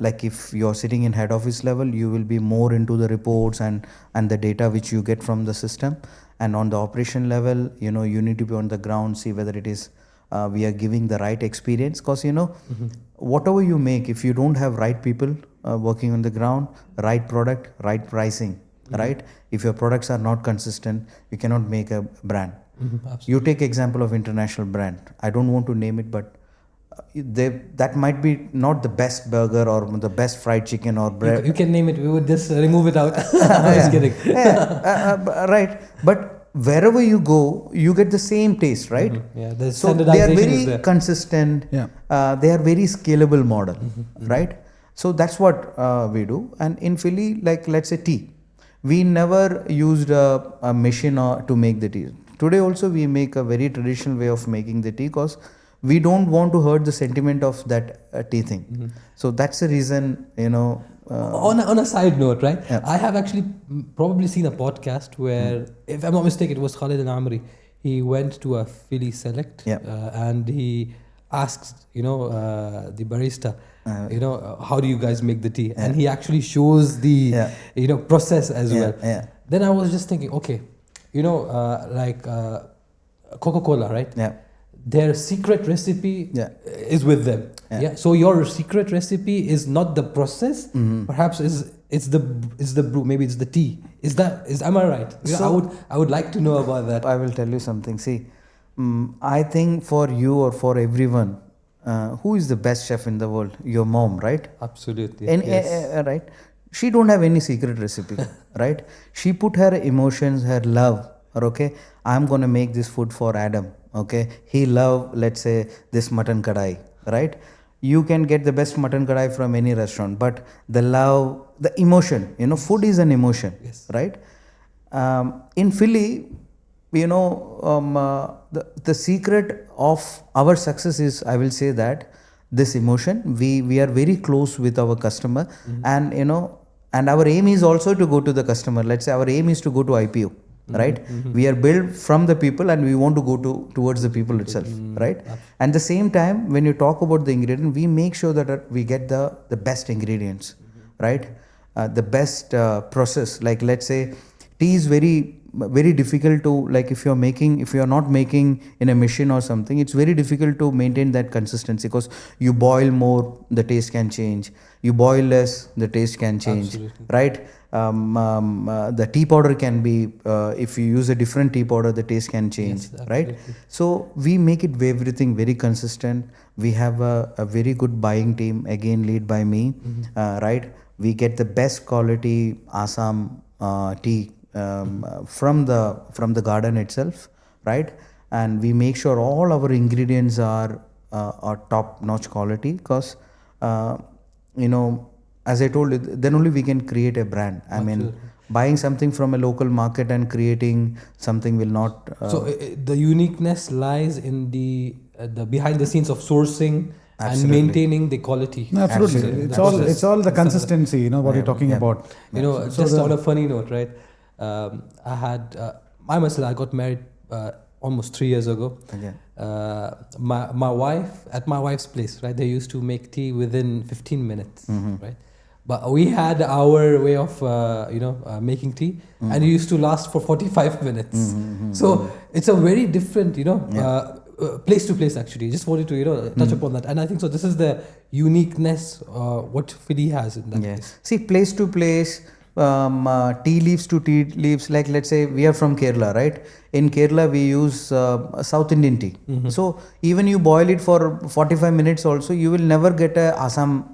like if you're sitting in head office level, you will be more into the reports and the data which you get from the system. And on the operation level, you know, you need to be on the ground, see whether it is we are giving the right experience. Because, you know, whatever you make, if you don't have right people working on the ground, right product, right pricing, right? If your products are not consistent, you cannot make a brand. You take example of international brand. I don't want to name it, but that might be not the best burger or the best fried chicken or bread. You can name it. We would just remove it out. I was kidding. Right. But wherever you go, you get the same taste, right? Yeah. The So they are standardization is very there. consistent. Yeah. They are very scalable model, right? So that's what we do. And in Philly, like let's say tea, we never used a machine to make the tea. Today also we make a very traditional way of making the tea because we don't want to hurt the sentiment of that tea thing. So that's the reason, you know. On a side note, right? Yeah. I have actually probably seen a podcast where, if I'm not mistaken, it was Khalid al-Amri. He went to a FiLLi Select Yeah. and he asked, you know, the barista, you know, how do you guys make the tea? And he actually shows the, you know, process as well. Yeah. Then I was just thinking, okay, you know, like Coca-Cola, right? Yeah. Their secret recipe Yeah. is with them. Yeah. So your secret recipe is not the process. Perhaps it's the brew. Maybe it's the tea. Am I right? Yeah, So- I would like to know about that. I will tell you something. See, I think for you or for everyone, who is the best chef in the world? Your mom, right? Absolutely. And yes. right, she don't have any secret recipe, right? She put her emotions, her love. Or okay, I'm gonna make this food for Adam. Okay, he love, let's say, this mutton kadai, right? You can get the best mutton kadai from any restaurant, but the love, the emotion, you know, food is an emotion, Yes. right? In Philly, you know, the secret of our success is, I will say that, this emotion. We are very close with our customer, and you know, and our aim is also to go to the customer. Let's say our aim is to go to IPO. Right, we are built from the people and we want to go towards the people itself, right? And the same time, when you talk about the ingredient, we make sure that we get the best ingredients, right? The best process. Like let's say tea is very difficult to, like if you're not making in a machine or something, it's very difficult to maintain that consistency because you boil more, the taste can change. You boil less, the taste can change. Absolutely. Right? The tea powder can be, if you use a different tea powder, the taste can change. Yes, Right? absolutely. So we make it everything very consistent. We have a very good buying team, again led by me. Right? We get the best quality Assam tea from the garden itself, right? And we make sure all our ingredients are top notch quality because you know, as I told you, then only we can create a brand. I mean, buying something from a local market and creating something will not. So the uniqueness lies in the behind the scenes of sourcing and maintaining the quality. No, absolutely. It's all the consistency, you know, what you're talking about. You know, just on a funny note, right? I got married almost 3 years ago. Okay. My wife, at my wife's place, right? They used to make tea within 15 minutes, right? But we had our way of, making tea, and it used to last for 45 minutes. So it's a very different, place to place actually. Just wanted to, touch upon that. And I think so. This is the uniqueness what FiLLi has in that case. See, place to place, tea leaves to tea leaves. Like let's say we are from Kerala, right? In Kerala we use South Indian tea. So even you boil it for 45 minutes also, you will never get a Assam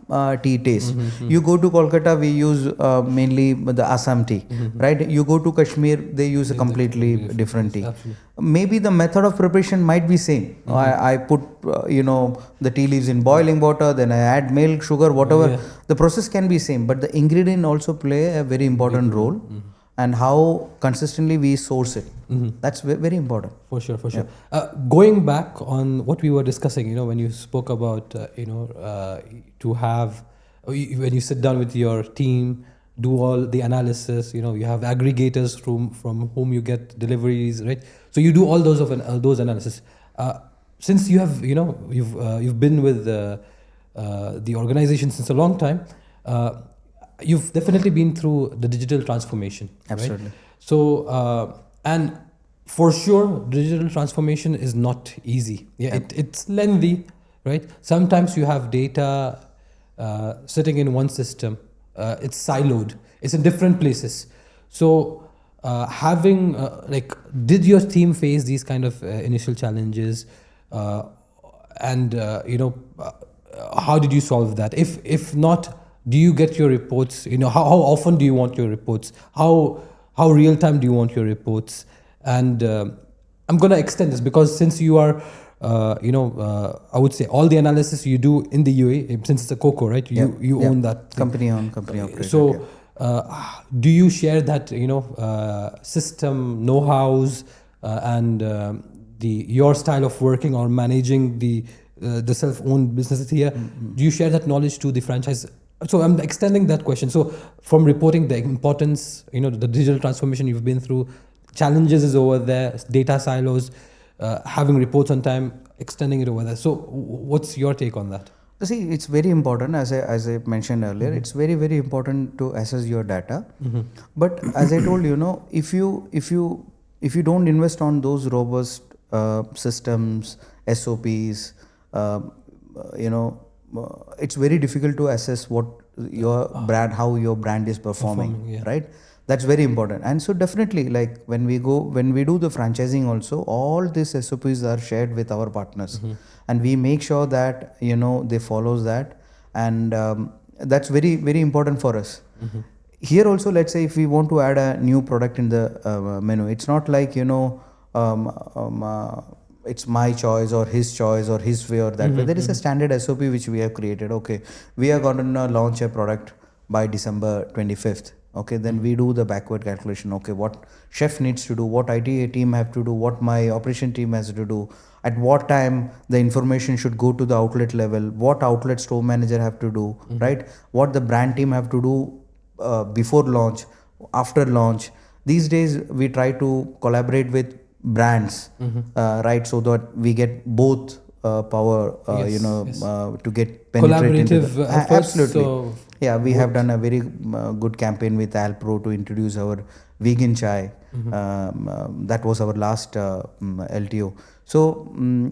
tea taste. You go to Kolkata, we use mainly the Assam tea, right? You go to Kashmir, they use a completely different tea. Absolutely. Maybe the method of preparation might be same. I put the tea leaves in boiling water, then I add milk, sugar, whatever. The process can be same, but the ingredient also play a very important role, and how consistently we source it. That's very important. For sure. Going back on what we were discussing, when you spoke about, to have, when you sit down with your team, do all the analysis, you have aggregators from whom you get deliveries, right? So you do all those analysis. Since you have, you've been with the organization since a long time, you've definitely been through the digital transformation. Absolutely. Right? So, and for sure, digital transformation is not easy. Yeah, it's lengthy, right? Sometimes you have data sitting in one system. It's siloed. It's in different places. So, having did your team face these kind of initial challenges, and how did you solve that? If not, do you get your reports? How often do you want your reports? How real time do you want your reports? And I'm gonna extend this because since you are, I would say all the analysis you do in the UAE, since it's a COCO, right? You own that thing. Company operated. So, do you share that system know-hows and your style of working or managing the self-owned businesses here? Do you share that knowledge to the franchise? So I'm extending that question. So from reporting the importance, the digital transformation you've been through, challenges is over there, data silos, having reports on time, extending it over there. So what's your take on that? See, it's very important, as I mentioned earlier. It's very, very important to assess your data. But as I told you, if you don't invest on those robust systems, SOPs, it's very difficult to assess what your brand, how your brand is performing, right? That's very important. And so definitely, like when we do the franchising also, all these SOPs are shared with our partners, and we make sure that they follows that, and that's very, very important for us. Here also, let's say if we want to add a new product in the menu, it's not like it's my choice or his choice or his way or that way. There is a standard SOP which we have created. Okay, we are going to launch a product by December 25th. Okay, then we do the backward calculation. Okay, what chef needs to do, what IT team have to do, what my operation team has to do, at what time the information should go to the outlet level, what outlet store manager have to do, right? What the brand team have to do before launch, after launch. These days we try to collaborate with brands, right? So that we get both power, to get penetrated. Collaborative efforts. Absolutely. So we have done a very good campaign with Alpro to introduce our vegan chai. That was our last LTO. So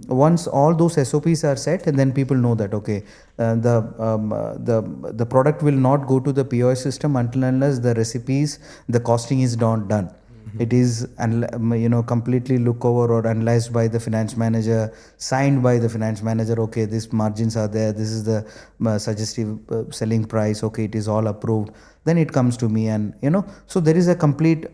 once all those SOPs are set, and then people know that okay, the product will not go to the POS system until unless the recipes, the costing is not done. It is completely look over or analyzed by the finance manager, signed by the finance manager. Okay, these margins are there. This is the suggestive selling price. Okay, it is all approved. Then it comes to me, and so there is a complete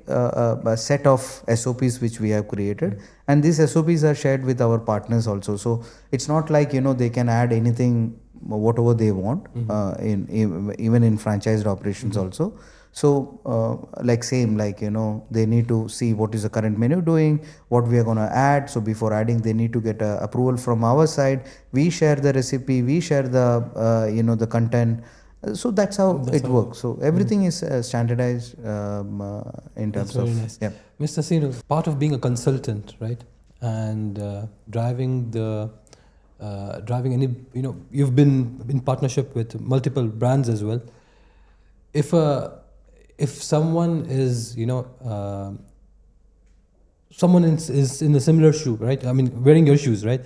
set of SOPs which we have created, and these SOPs are shared with our partners also. So it's not like they can add anything whatever they want even in franchised operations also. So they need to see what is the current menu doing, what we are going to add. So before adding, they need to get approval from our side. We share the recipe, we share the the content. So that's how it works. So everything is standardized in terms of. Nice. Yeah. Mr. Cinu, part of being a consultant, right, and driving any, you've been in partnership with multiple brands as well. If someone is, someone is in a similar shoe, right? I mean, wearing your shoes, right?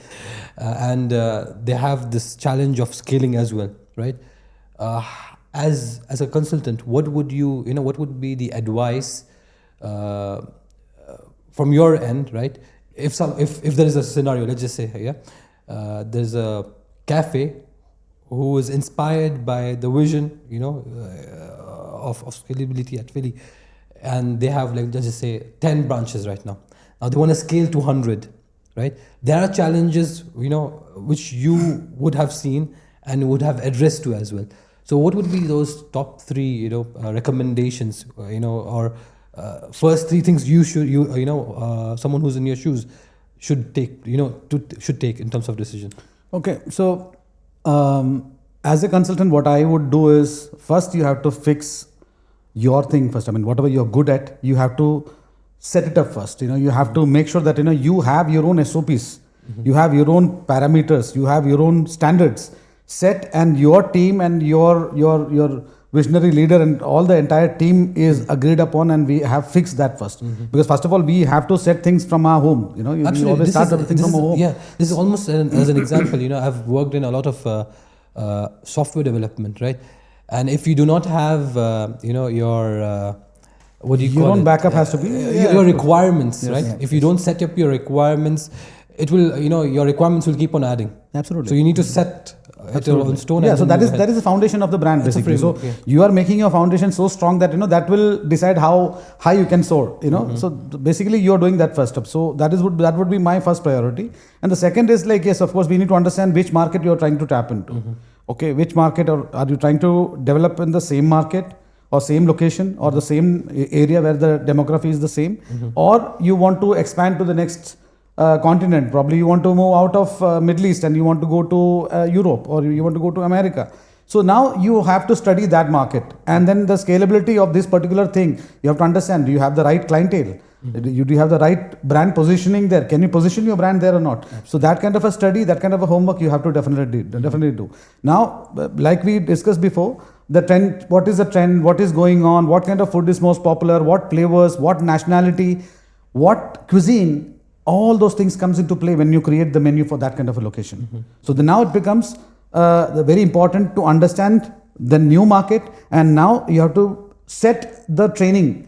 And they have this challenge of scaling as well, right? As a consultant, what would what would be the advice from your end, right? If there is a scenario, let's just say, there's a cafe who is inspired by the vision, of scalability at FiLLi, and they have, like, let's just say 10 branches right now. Now they want to scale to 100, right? There are challenges, which you would have seen and would have addressed to as well. So what would be those top 3, recommendations, or first 3 things someone who's in your shoes should take, should take in terms of decision? Okay, so as a consultant, what I would do is first you have to fix your thing first. I mean, whatever you're good at, you have to set it up first. You have to make sure that you have your own SOPs, you have your own parameters, you have your own standards. set, and your team and your visionary leader and all the entire team is agreed upon, and we have fixed that first. Because first of all, we have to set things from our home. You always start everything from our home. Yeah, this is almost as an example. I've worked in a lot of software development, right? And if you do not have, your what do you call it? Your own backup has to be your requirements, yes, right? yeah, if you don't set up your requirements, it will, your requirements will keep on adding. Absolutely. So you need to set it on stone. Yeah, and so then that is the foundation of the brand, basically. So you are making your foundation so strong that that will decide how high you can soar. So basically you are doing that first up. So that would be my first priority. And the second is yes, of course, we need to understand which market you are trying to tap into. Okay, which market, or are you trying to develop in the same market or same location or the same area where the demography is the same, or you want to expand to the next continent. Probably you want to move out of Middle East and you want to go to Europe, or you want to go to America. So now you have to study that market, and then the scalability of this particular thing. You have to understand, do you have the right clientele? Do you have the right brand positioning there? Can you position your brand there or not? Absolutely. So that kind of a study, that kind of a homework you have to definitely do. Now, like we discussed before, the trend, what is the trend, what is going on, what kind of food is most popular, what flavors, what nationality, what cuisine, all those things comes into play when you create the menu for that kind of a location. So now it becomes very important to understand the new market, and now you have to set the training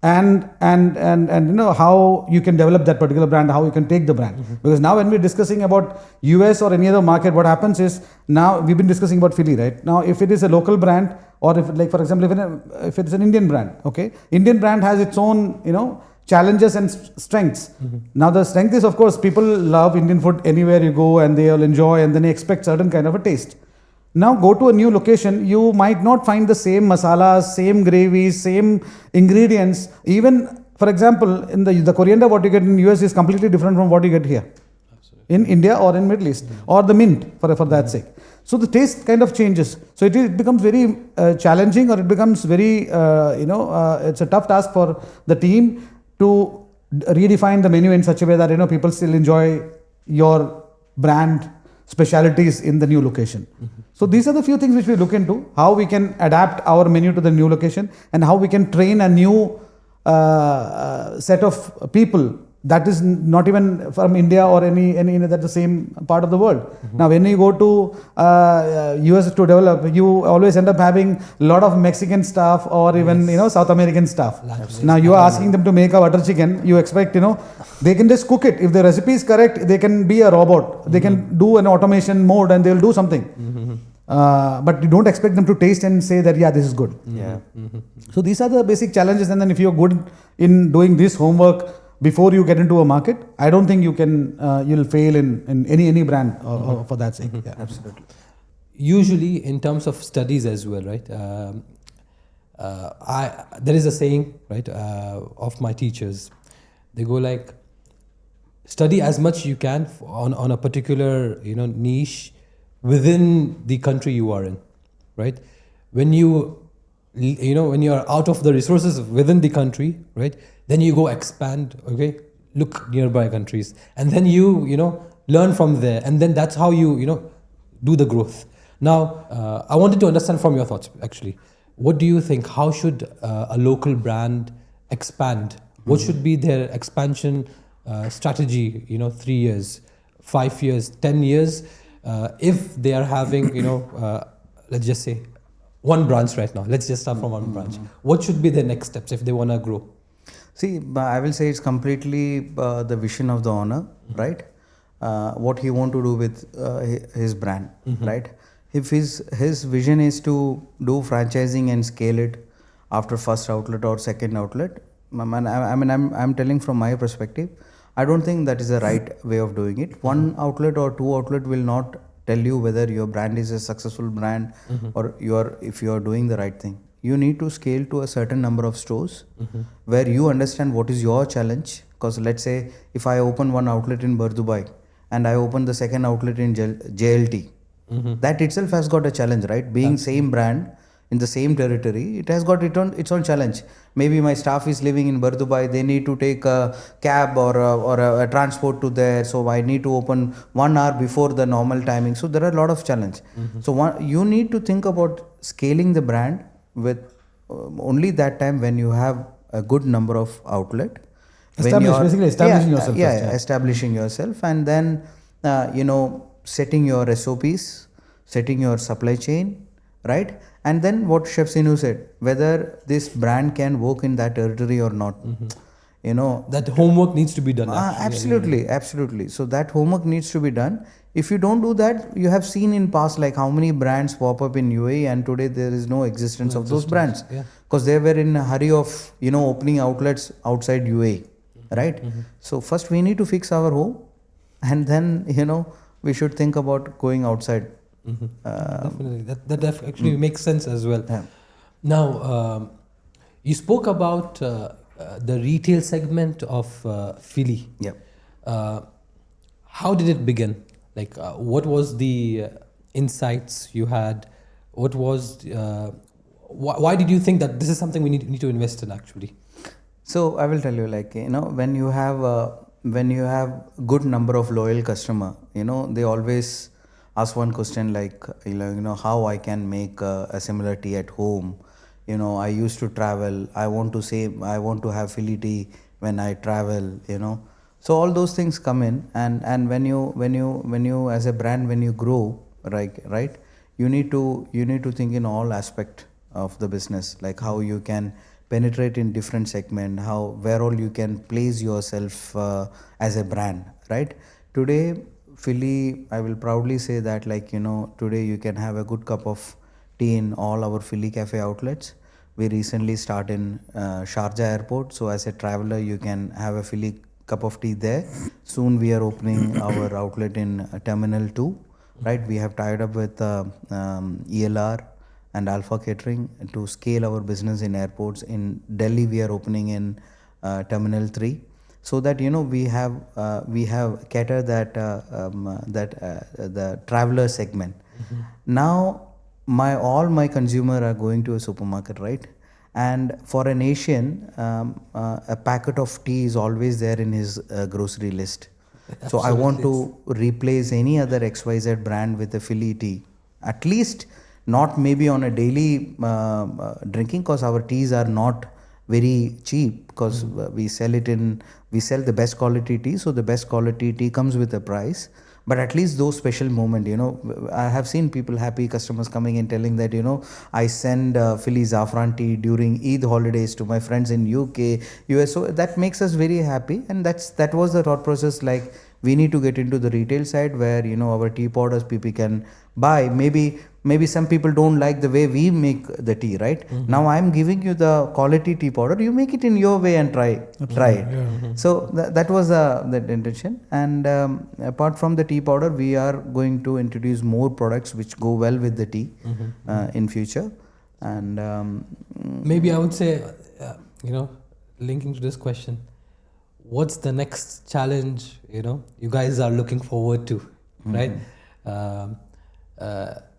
and how you can develop that particular brand, how you can take the brand. Because now when we're discussing about US or any other market, what happens is, now we've been discussing about FiLLi, right? Now if it is a local brand, or if, for example, if it's an Indian brand, okay, Indian brand has its own challenges and strengths. Now the strength is, of course, people love Indian food anywhere you go, and they'll enjoy, and then they expect certain kind of a taste. Now go to a new location, you might not find the same masalas, same gravies, same ingredients. Even, for example, in the coriander what you get in US is completely different from what you get here. Absolutely. In India or in Middle East, or the mint for that sake. So the taste kind of changes. So it becomes very challenging, or it becomes very, it's a tough task for the team to redefine the menu in such a way that people still enjoy your brand specialities in the new location. So these are the few things which we look into, how we can adapt our menu to the new location, and how we can train a new set of people that is not even from India or any that the same part of the world. Now when you go to US to develop, you always end up having a lot of Mexican staff, or even South American staff. Now you are asking them to make a butter chicken, you expect they can just cook it. If the recipe is correct, they can be a robot, they can do an automation mode, and they will do something. But you don't expect them to taste and say that this is good. So these are the basic challenges, and then if you're good in doing this homework before you get into a market, I don't think you'll fail in any brand for that sake. Yeah. Absolutely. Usually in terms of studies as well, right? There is a saying, right, of my teachers. They go like, study as much you can on a particular niche within the country you are in, right? When you are out of the resources within the country, right, then you go expand, okay, look nearby countries, and then you learn from there, and then that's how you do the growth. Now I wanted to understand from your thoughts, actually, what do you think, how should a local brand expand? What should be their expansion strategy, 3 years, 5 years, 10 years, if they are having let's just say one branch right now. Let's just start from one branch. What should be their next steps if they want to grow? See, I will say it's completely the vision of the owner, right? What he want to do with his brand, right? If his vision is to do franchising and scale it after first outlet or second outlet, I'm telling from my perspective, I don't think that is the right way of doing it. One outlet or two outlet will not tell you whether your brand is a successful brand or if you are doing the right thing. You need to scale to a certain number of stores where you understand what is your challenge. Because let's say if I open one outlet in Dubai and I open the second outlet in JLT, that itself has got a challenge, right? Being same brand, in the same territory, it has got its own challenge. Maybe my staff is living in Dubai, they need to take a cab or a transport to there, so I need to open 1 hour before the normal timing. So there are a lot of challenge. So you need to think about scaling the brand with only that time when you have a good number of outlet. Establishing yourself. Establishing yourself, and then setting your SOPs, setting your supply chain, right? And then what Chef Cinu said, whether this brand can work in that territory or not. That homework needs to be done. Absolutely. So that homework needs to be done. If you don't do that, you have seen in past like how many brands pop up in UAE, and today there is no existence of those brands because they were in a hurry of opening outlets outside UAE, right? So first we need to fix our home, and then we should think about going outside. Definitely, that actually makes sense as well. Now, you spoke about the retail segment of FiLLi. How did it begin? Like, what was the insights you had? What was why did you think that this is something we need to invest in actually? So I will tell you, like when you have good number of loyal customer, they always ask one question like how I can make a similar tea at home. I used to travel. I want to have FiLLi tea when I travel. So all those things come in, and when you as a brand, when you grow, right, you need to think in all aspect of the business, like how you can penetrate in different segment, where all you can place yourself as a brand, right? Today, FiLLi, I will proudly say that today you can have a good cup of tea in all our FiLLi Café outlets. We recently started in Sharjah airport, so as a traveler you can have a FiLLi cup of tea there. Soon we are opening our outlet in Terminal 2, right? We have tied up with ELR and Alpha Catering to scale our business in airports. In Delhi we are opening in Terminal 3. So that we have cater that the traveler segment. Now all my consumer are going to a supermarket, right? And for an Asian, a packet of tea is always there in his grocery list. Absolutely. So I want to replace any other XYZ brand with a FiLLi tea. At least not maybe on a daily drinking, because our teas are not very cheap, because we sell the best quality tea. So the best quality tea comes with a price, but at least those special moment, I have seen people, happy customers coming in telling that, I send FiLLi Zafran tea during Eid holidays to my friends in UK, US. So that makes us very happy. And that was the thought process. Like, we need to get into the retail side where, our tea powders people can buy. Maybe some people don't like the way we make the tea, right? Now I'm giving you the quality tea powder. You make it in your way and try it. So that was the intention. And apart from the tea powder, we are going to introduce more products which go well with the tea in future. And maybe I would say, linking to this question, what's the next challenge you guys are looking forward to, right?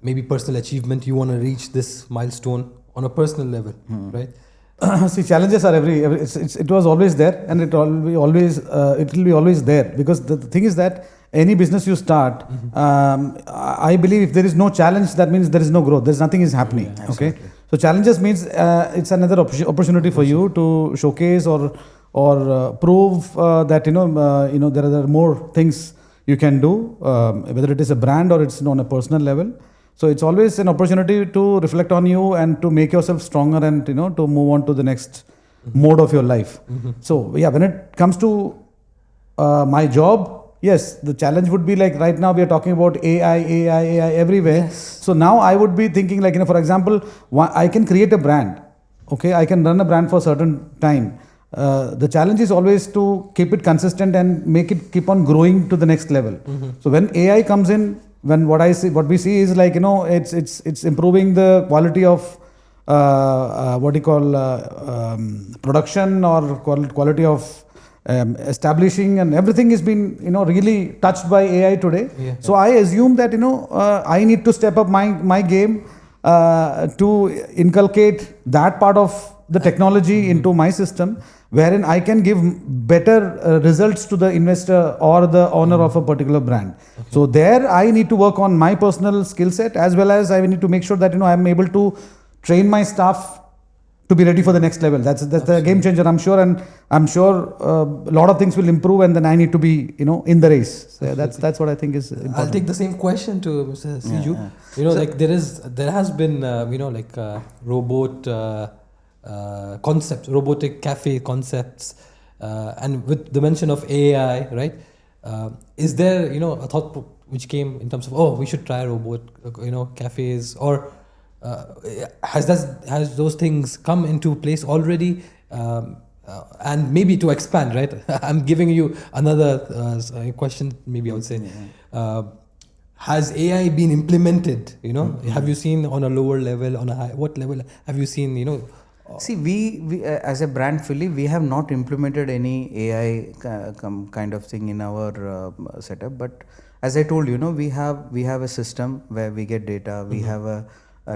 Maybe personal achievement, you want to reach this milestone on a personal level, right? See, challenges are it was always there, and it will be always there, because the thing is that any business you start, I believe if there is no challenge, that means there is no growth. Nothing is happening. Okay, so challenges means it's another opportunity for you to showcase or prove that there are more things you can do, whether it is a brand or it's on a personal level. So it's always an opportunity to reflect on you and to make yourself stronger and to move on to the next mode of your life. So yeah, when it comes to my job, yes, the challenge would be like right now we are talking about AI everywhere. Yes. So now I would be thinking like, for example, I can create a brand. Okay, I can run a brand for a certain time. The challenge is always to keep it consistent and make it keep on growing to the next level. So when AI comes in, what we see is like, it's improving the quality of production or quality of establishing, and everything is been really touched by AI today. So I assume that I need to step up my game. to inculcate that part of the technology into my system, wherein I can give better results to the investor or the owner of a particular brand. So there I need to work on my personal skill set, as well as I need to make sure that I'm able to train my staff to be ready for the next level. That's the game changer, I'm sure, and I'm sure a lot of things will improve, and then I need to be in the race. So that's what I think is important. I'll take the same question to Mr. Ciju. There has been robotic cafe concepts, and with the mention of AI, right? Is there a thought which came in terms of we should try robot cafes, or has those things come into place already? And maybe to expand, right? I'm giving you another question. Maybe I would say, has AI been implemented? Have you seen on a lower level, on a high? What level have you seen? See, we as a brand FiLLi, we have not implemented any AI kind of thing in our setup. But as I told you, we have a system where we get data. We have a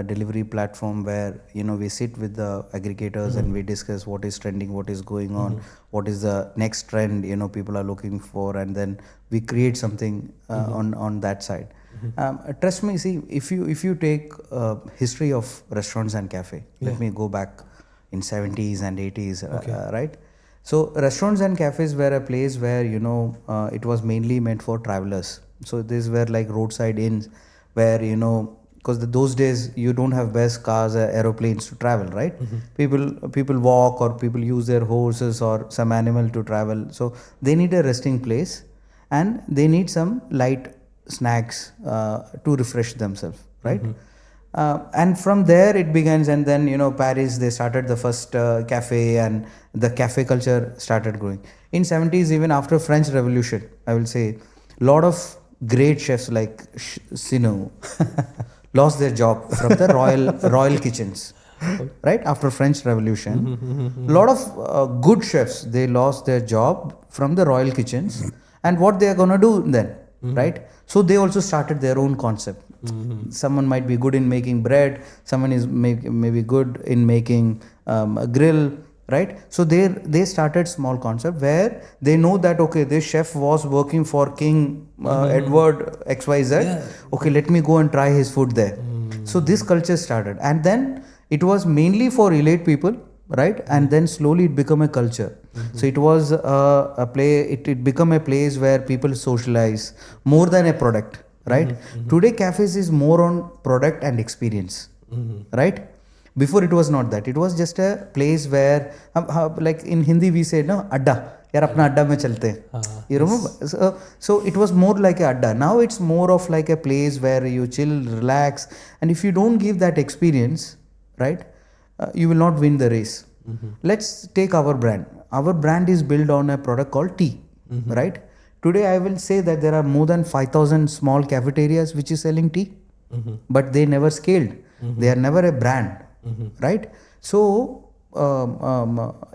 delivery platform where we sit with the aggregators and we discuss what is trending, what is going on, what is the next trend people are looking for, and then we create something on that side. Trust me, see, if you take history of restaurants and cafe, let me go back in 70s and 80s, right? So restaurants and cafes were a place where it was mainly meant for travelers. So these were like roadside inns where because those days you don't have best cars or aeroplanes to travel, right? People walk, or people use their horses or some animal to travel. So they need a resting place, and they need some light snacks to refresh themselves, right? And from there it begins, and then Paris, they started the first cafe, and the cafe culture started growing. In 70s, even after French Revolution, I will say, a lot of great chefs like Cinu lost their job from the royal kitchens, right? After French Revolution, a lot of good chefs, they lost their job from the royal kitchens, and what they are gonna do then, right? So they also started their own concept. Someone might be good in making bread, someone is maybe good in making a grill, right? So they started small concept where they know that this chef was working for King Edward XYZ. Okay, let me go and try his food there. So this culture started, and then it was mainly for elite people, right? And then slowly it became a culture. So it was a play. It became a place where people socialize more than a product, right? Today cafes is more on product and experience, right? Before it was not that. It was just a place where, like in Hindi we say, adda. Yaar apna adda mein chalte hain. You remember? So it was more like a adda. Now it's more of like a place where you chill, relax. And if you don't give that experience, right, you will not win the race. Let's take our brand. Our brand is built on a product called tea, right? Today I will say that there are more than 5,000 small cafeterias which is selling tea, but they never scaled. They are never a brand. Right? So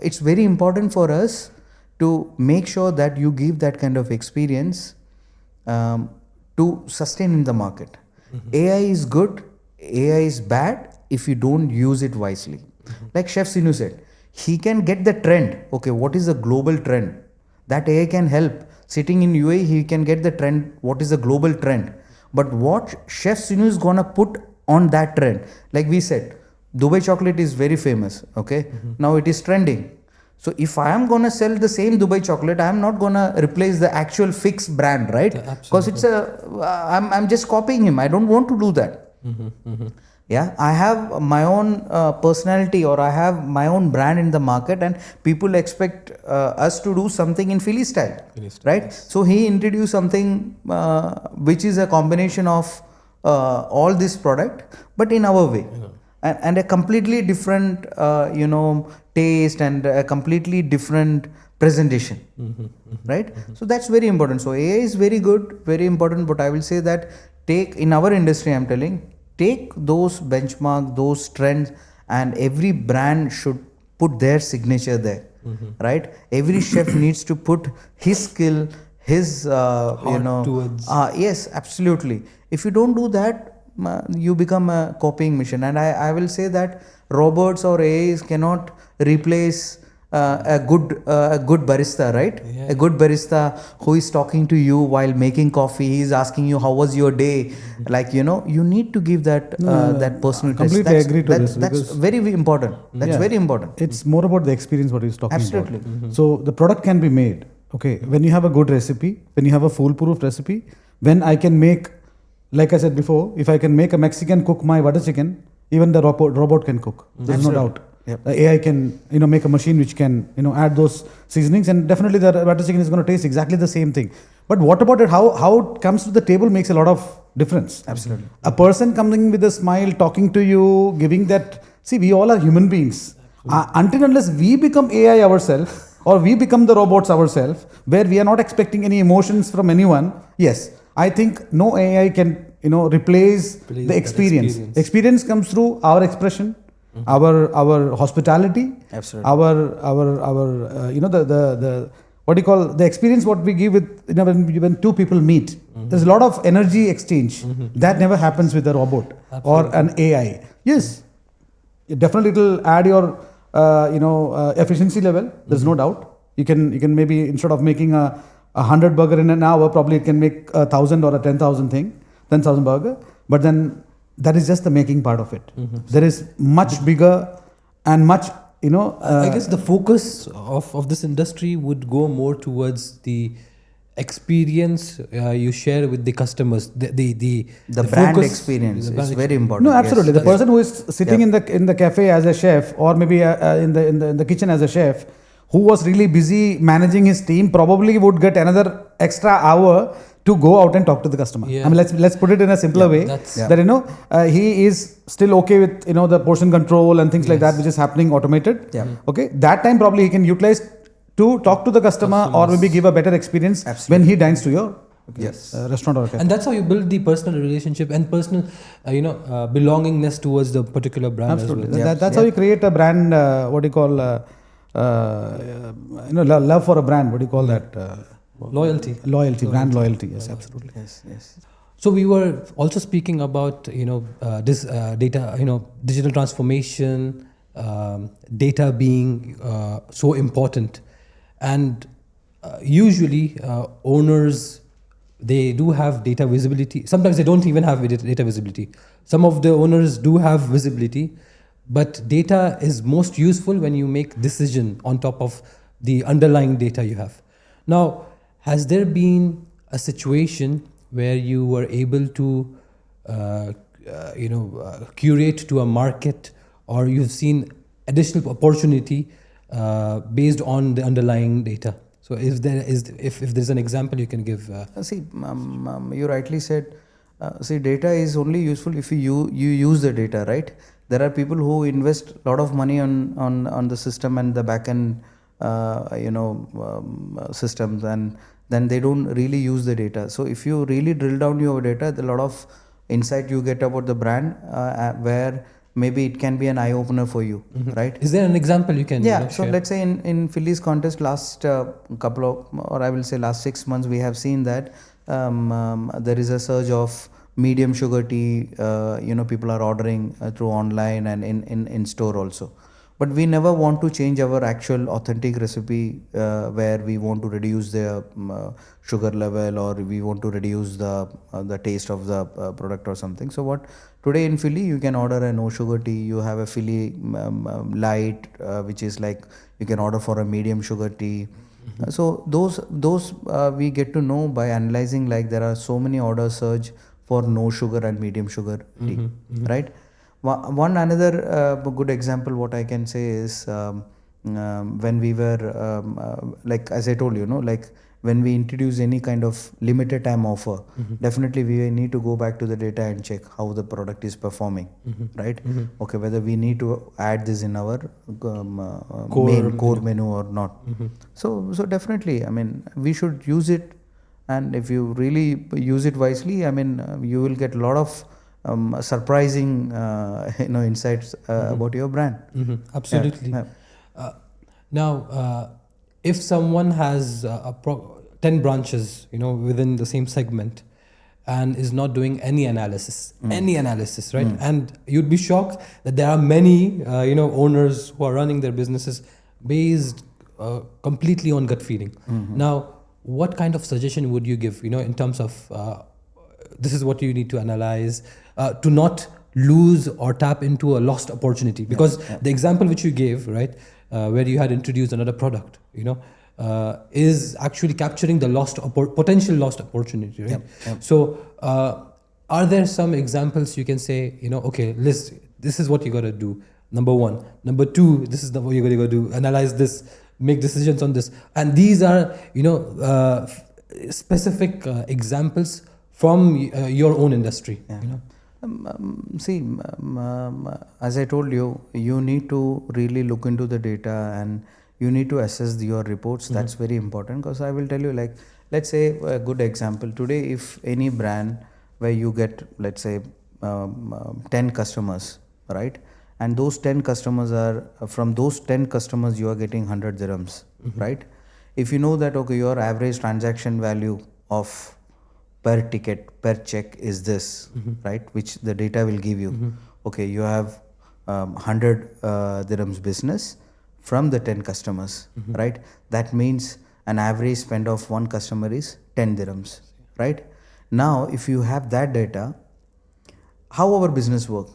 it's very important for us to make sure that you give that kind of experience to sustain in the market. AI is good, AI is bad if you don't use it wisely. Like Chef Cinu said, he can get the trend. Okay, what is the global trend? That AI can help. Sitting in UAE, he can get the trend. What is the global trend? But what Chef Cinu is gonna put on that trend? Like we said, Dubai chocolate is very famous, okay? Now it is trending. So if I am going to sell the same Dubai chocolate, I am not going to replace the actual fixed brand, right? Because it's I'm just copying him. I don't want to do that. Yeah, I have my own personality, or I have my own brand in the market, and people expect us to do something in FiLLi style, right? Yes. So he introduced something which is a combination of all this product, but in our way. And a completely different, taste, and a completely different presentation, right? So that's very important. So AI is very good, very important. But I will say that in our industry, I'm telling, take those benchmark, those trends, and every brand should put their signature there, right? Every chef needs to put his skill, his, towards. Yes, absolutely. If you don't do that, you become a copying machine. And I will say that robots or AIs cannot replace a good barista, right? A good barista who is talking to you while making coffee. He is asking you how was your day. Like, you need to give that that personal touch. Completely agree to this. That's very important. That's very important. It's more about the experience what he's talking Absolutely. about. So the product can be made. Okay, when you have a good recipe, when you have a foolproof recipe, when I can make, like I said before, if I can make a Mexican cook my butter chicken, even the robot can cook. There's no doubt. Yep. The AI can make a machine which can add those seasonings, and definitely the butter chicken is going to taste exactly the same thing. But what about it? How it comes to the table makes a lot of difference. Absolutely. A person coming with a smile, talking to you, giving that. See, we all are human beings. Until unless we become AI ourselves, or we become the robots ourselves, where we are not expecting any emotions from anyone. Yes, I think no AI can replace the experience. Experience comes through our expression, our hospitality, absolutely, our the what do you call the experience what we give with when two people meet. There's a lot of energy exchange that never happens with a robot or an AI. Yes, definitely it will add your efficiency level. There's no doubt. You can maybe instead of making a 100 burger in an hour, probably it can make 1,000 or a 10,000 burger. But then that is just the making part of it. There is much bigger and much I guess the focus of this industry would go more towards the experience you share with the customers. The brand focus, experience the brand is very important. No, absolutely. Yes. The person who is sitting in the cafe as a chef, or maybe in the kitchen as a chef, who was really busy managing his team, probably would get another extra hour to go out and talk to the customer. Yeah. I mean, let's put it in a simpler way. That he is still okay with the portion control and things like that, which is happening automated. Yeah. Okay, that time probably he can utilize to talk to the customer or maybe give a better experience when he dines to your restaurant or cafe. And that's how you build the personal relationship and personal belongingness towards the particular brand. Absolutely. As well. That's how you create a brand. What do you call? Love for a brand. What do you call that? Loyalty. Brand loyalty. Yes, absolutely. Yes. So we were also speaking about this data, digital transformation, data being so important, and usually owners, they do have data visibility. Sometimes they don't even have data visibility. Some of the owners do have visibility, but data is most useful when you make decision on top of the underlying data you have. Now, has there been a situation where you were able to curate to a market, or you've seen additional opportunity based on the underlying data? So if there's an example you can give. See, you rightly said, data is only useful if you use the data, right? There are people who invest a lot of money on the system and the backend systems, and then they don't really use the data. So if you really drill down your data, a lot of insight you get about the brand, where maybe it can be an eye opener for you, right? Is there an example you can so share? Let's say in FiLLi's contest last last 6 months, we have seen that there is a surge of medium sugar tea. People are ordering through online and in store also. But we never want to change our actual authentic recipe, where we want to reduce the sugar level, or we want to reduce the taste of the product or something. So what today in FiLLi, you can order a no sugar tea. You have a FiLLi light, which is like you can order for a medium sugar tea. So those we get to know by analyzing, like there are so many order surge for no sugar and medium sugar tea, right? One another good example what I can say is when we were like as I told you, like when we introduce any kind of limited time offer, definitely we need to go back to the data and check how the product is performing, right? Okay, whether we need to add this in our main core menu or not. So definitely, I mean, we should use it, and if you really use it wisely, I mean, you will get a lot of surprising insights about your brand. Absolutely. Now, if someone has 10 branches within the same segment, and is not doing any analysis, right? And you'd be shocked that there are many, owners who are running their businesses based completely on gut feeling. Now, what kind of suggestion would you give, in terms of this is what you need to analyze to not lose or tap into a lost opportunity? Because the example which you gave, right, where you had introduced another product, is actually capturing the potential lost opportunity, right? So are there some examples you can say, okay, this is what you got to do, number one. Number two, this is what you got to do, analyze this, make decisions on this. And these are, specific examples from your own industry. As I told you, you need to really look into the data and you need to assess your reports. That's very important, because I will tell you, like, let's say a good example today, if any brand where you get, let's say 10 customers, right, and those 10 customers are, from those 10 customers you are getting 100 dirhams, right? If you know that, okay, your average transaction value of per ticket, per check is this, right, which the data will give you. Okay, you have 100 dirhams business from the 10 customers, right? That means an average spend of one customer is 10 dirhams, right? Now, if you have that data, how our business work?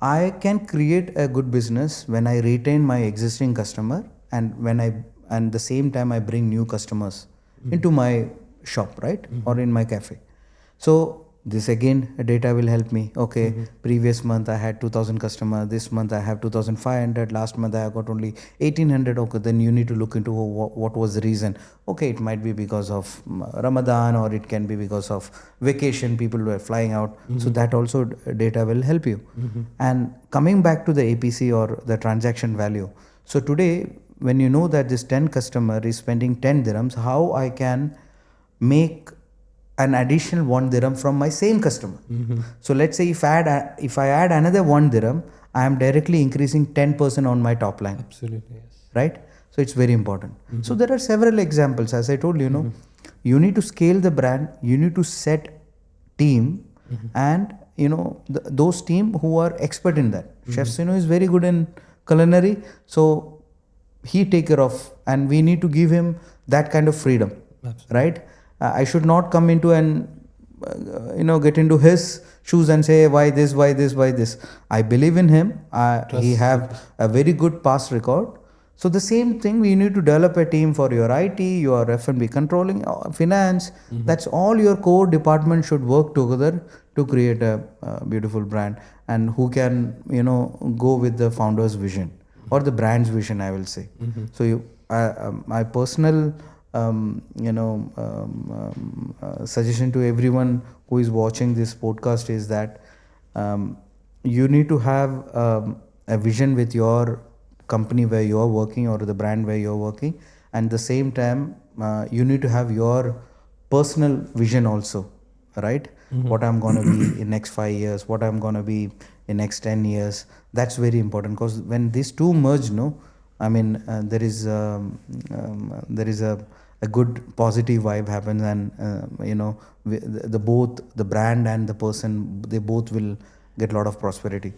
I can create a good business when I retain my existing customer, and the same time I bring new customers into my shop, right, or in my cafe. So this again, data will help me. Okay, previous month I had 2000 customers, this month I have 2500, last month I got only 1800. Okay, then you need to look into what was the reason. Okay, it might be because of Ramadan, or it can be because of vacation, people were flying out. So that also data will help you. And coming back to the APC, or the transaction value. So today, when you know that this 10 customer is spending 10 dirhams, how I can make an additional 1 dirham from my same customer. So let's say if I add another 1 dirham, I am directly increasing 10% on my top line. Absolutely, yes. Right? So it's very important. So there are several examples. As I told you, you need to scale the brand, you need to set team, and those team who are expert in that. Chef Cinu is very good in culinary, so he take care of, and we need to give him that kind of freedom. Absolutely. Right? I should not come into and get into his shoes and say why this. I believe in him. He have a very good past record. So the same thing, we need to develop a team for your IT, your F&B controlling, finance. That's all your core department should work together to create a beautiful brand, and who can go with the founder's vision or the brand's vision, I will say. So my personal suggestion to everyone who is watching this podcast is that you need to have a vision with your company where you are working, or the brand where you are working, and the same time you need to have your personal vision also, right? What I'm going to be in next 5 years, what I'm going to be in next 10 years. That's very important, because when these two merge, there is a good positive vibe happens, and the brand and the person, they both will get a lot of prosperity.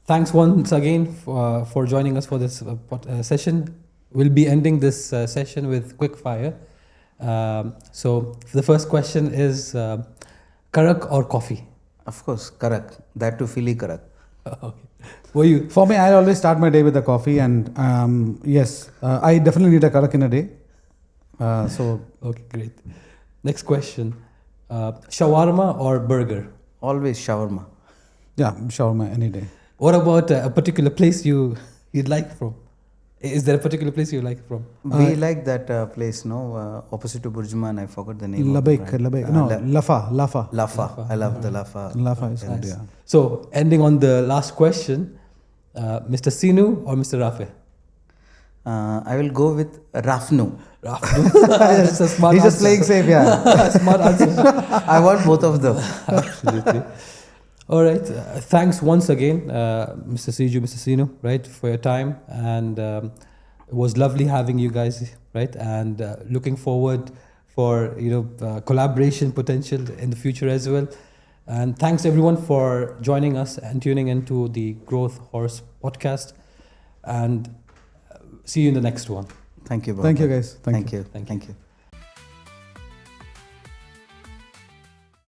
Thanks once again for joining us for this session. We'll be ending this session with quick fire. So the first question is karak or coffee? Of course, karak. That too, FiLLi karak. Okay. For me, I always start my day with a coffee, and yes, I definitely need a karak in a day. Okay, great. Next question: shawarma or burger? Always shawarma. Yeah, shawarma any day. What about a particular place you'd like from? Is there a particular place you like from? We like that place, opposite to Burjuman. I forgot the name. Labaik. No, Lafa. I love the Lafa. Lafa is good, yeah. So, ending on the last question, Mr. Cinu or Mr. Rafih? I will go with Rafnu. That's a smart He's answer. just playing safe, yeah. Smart answer. I want both of them. Absolutely. All right. Thanks once again, Mr. Ciju, Mr. Cinu, right, for your time. And it was lovely having you guys, right? And looking forward for collaboration potential in the future as well. And thanks everyone for joining us and tuning into the Growth Horse Podcast. And see you in the next one. Thank you. Thank you, guys. Thank you.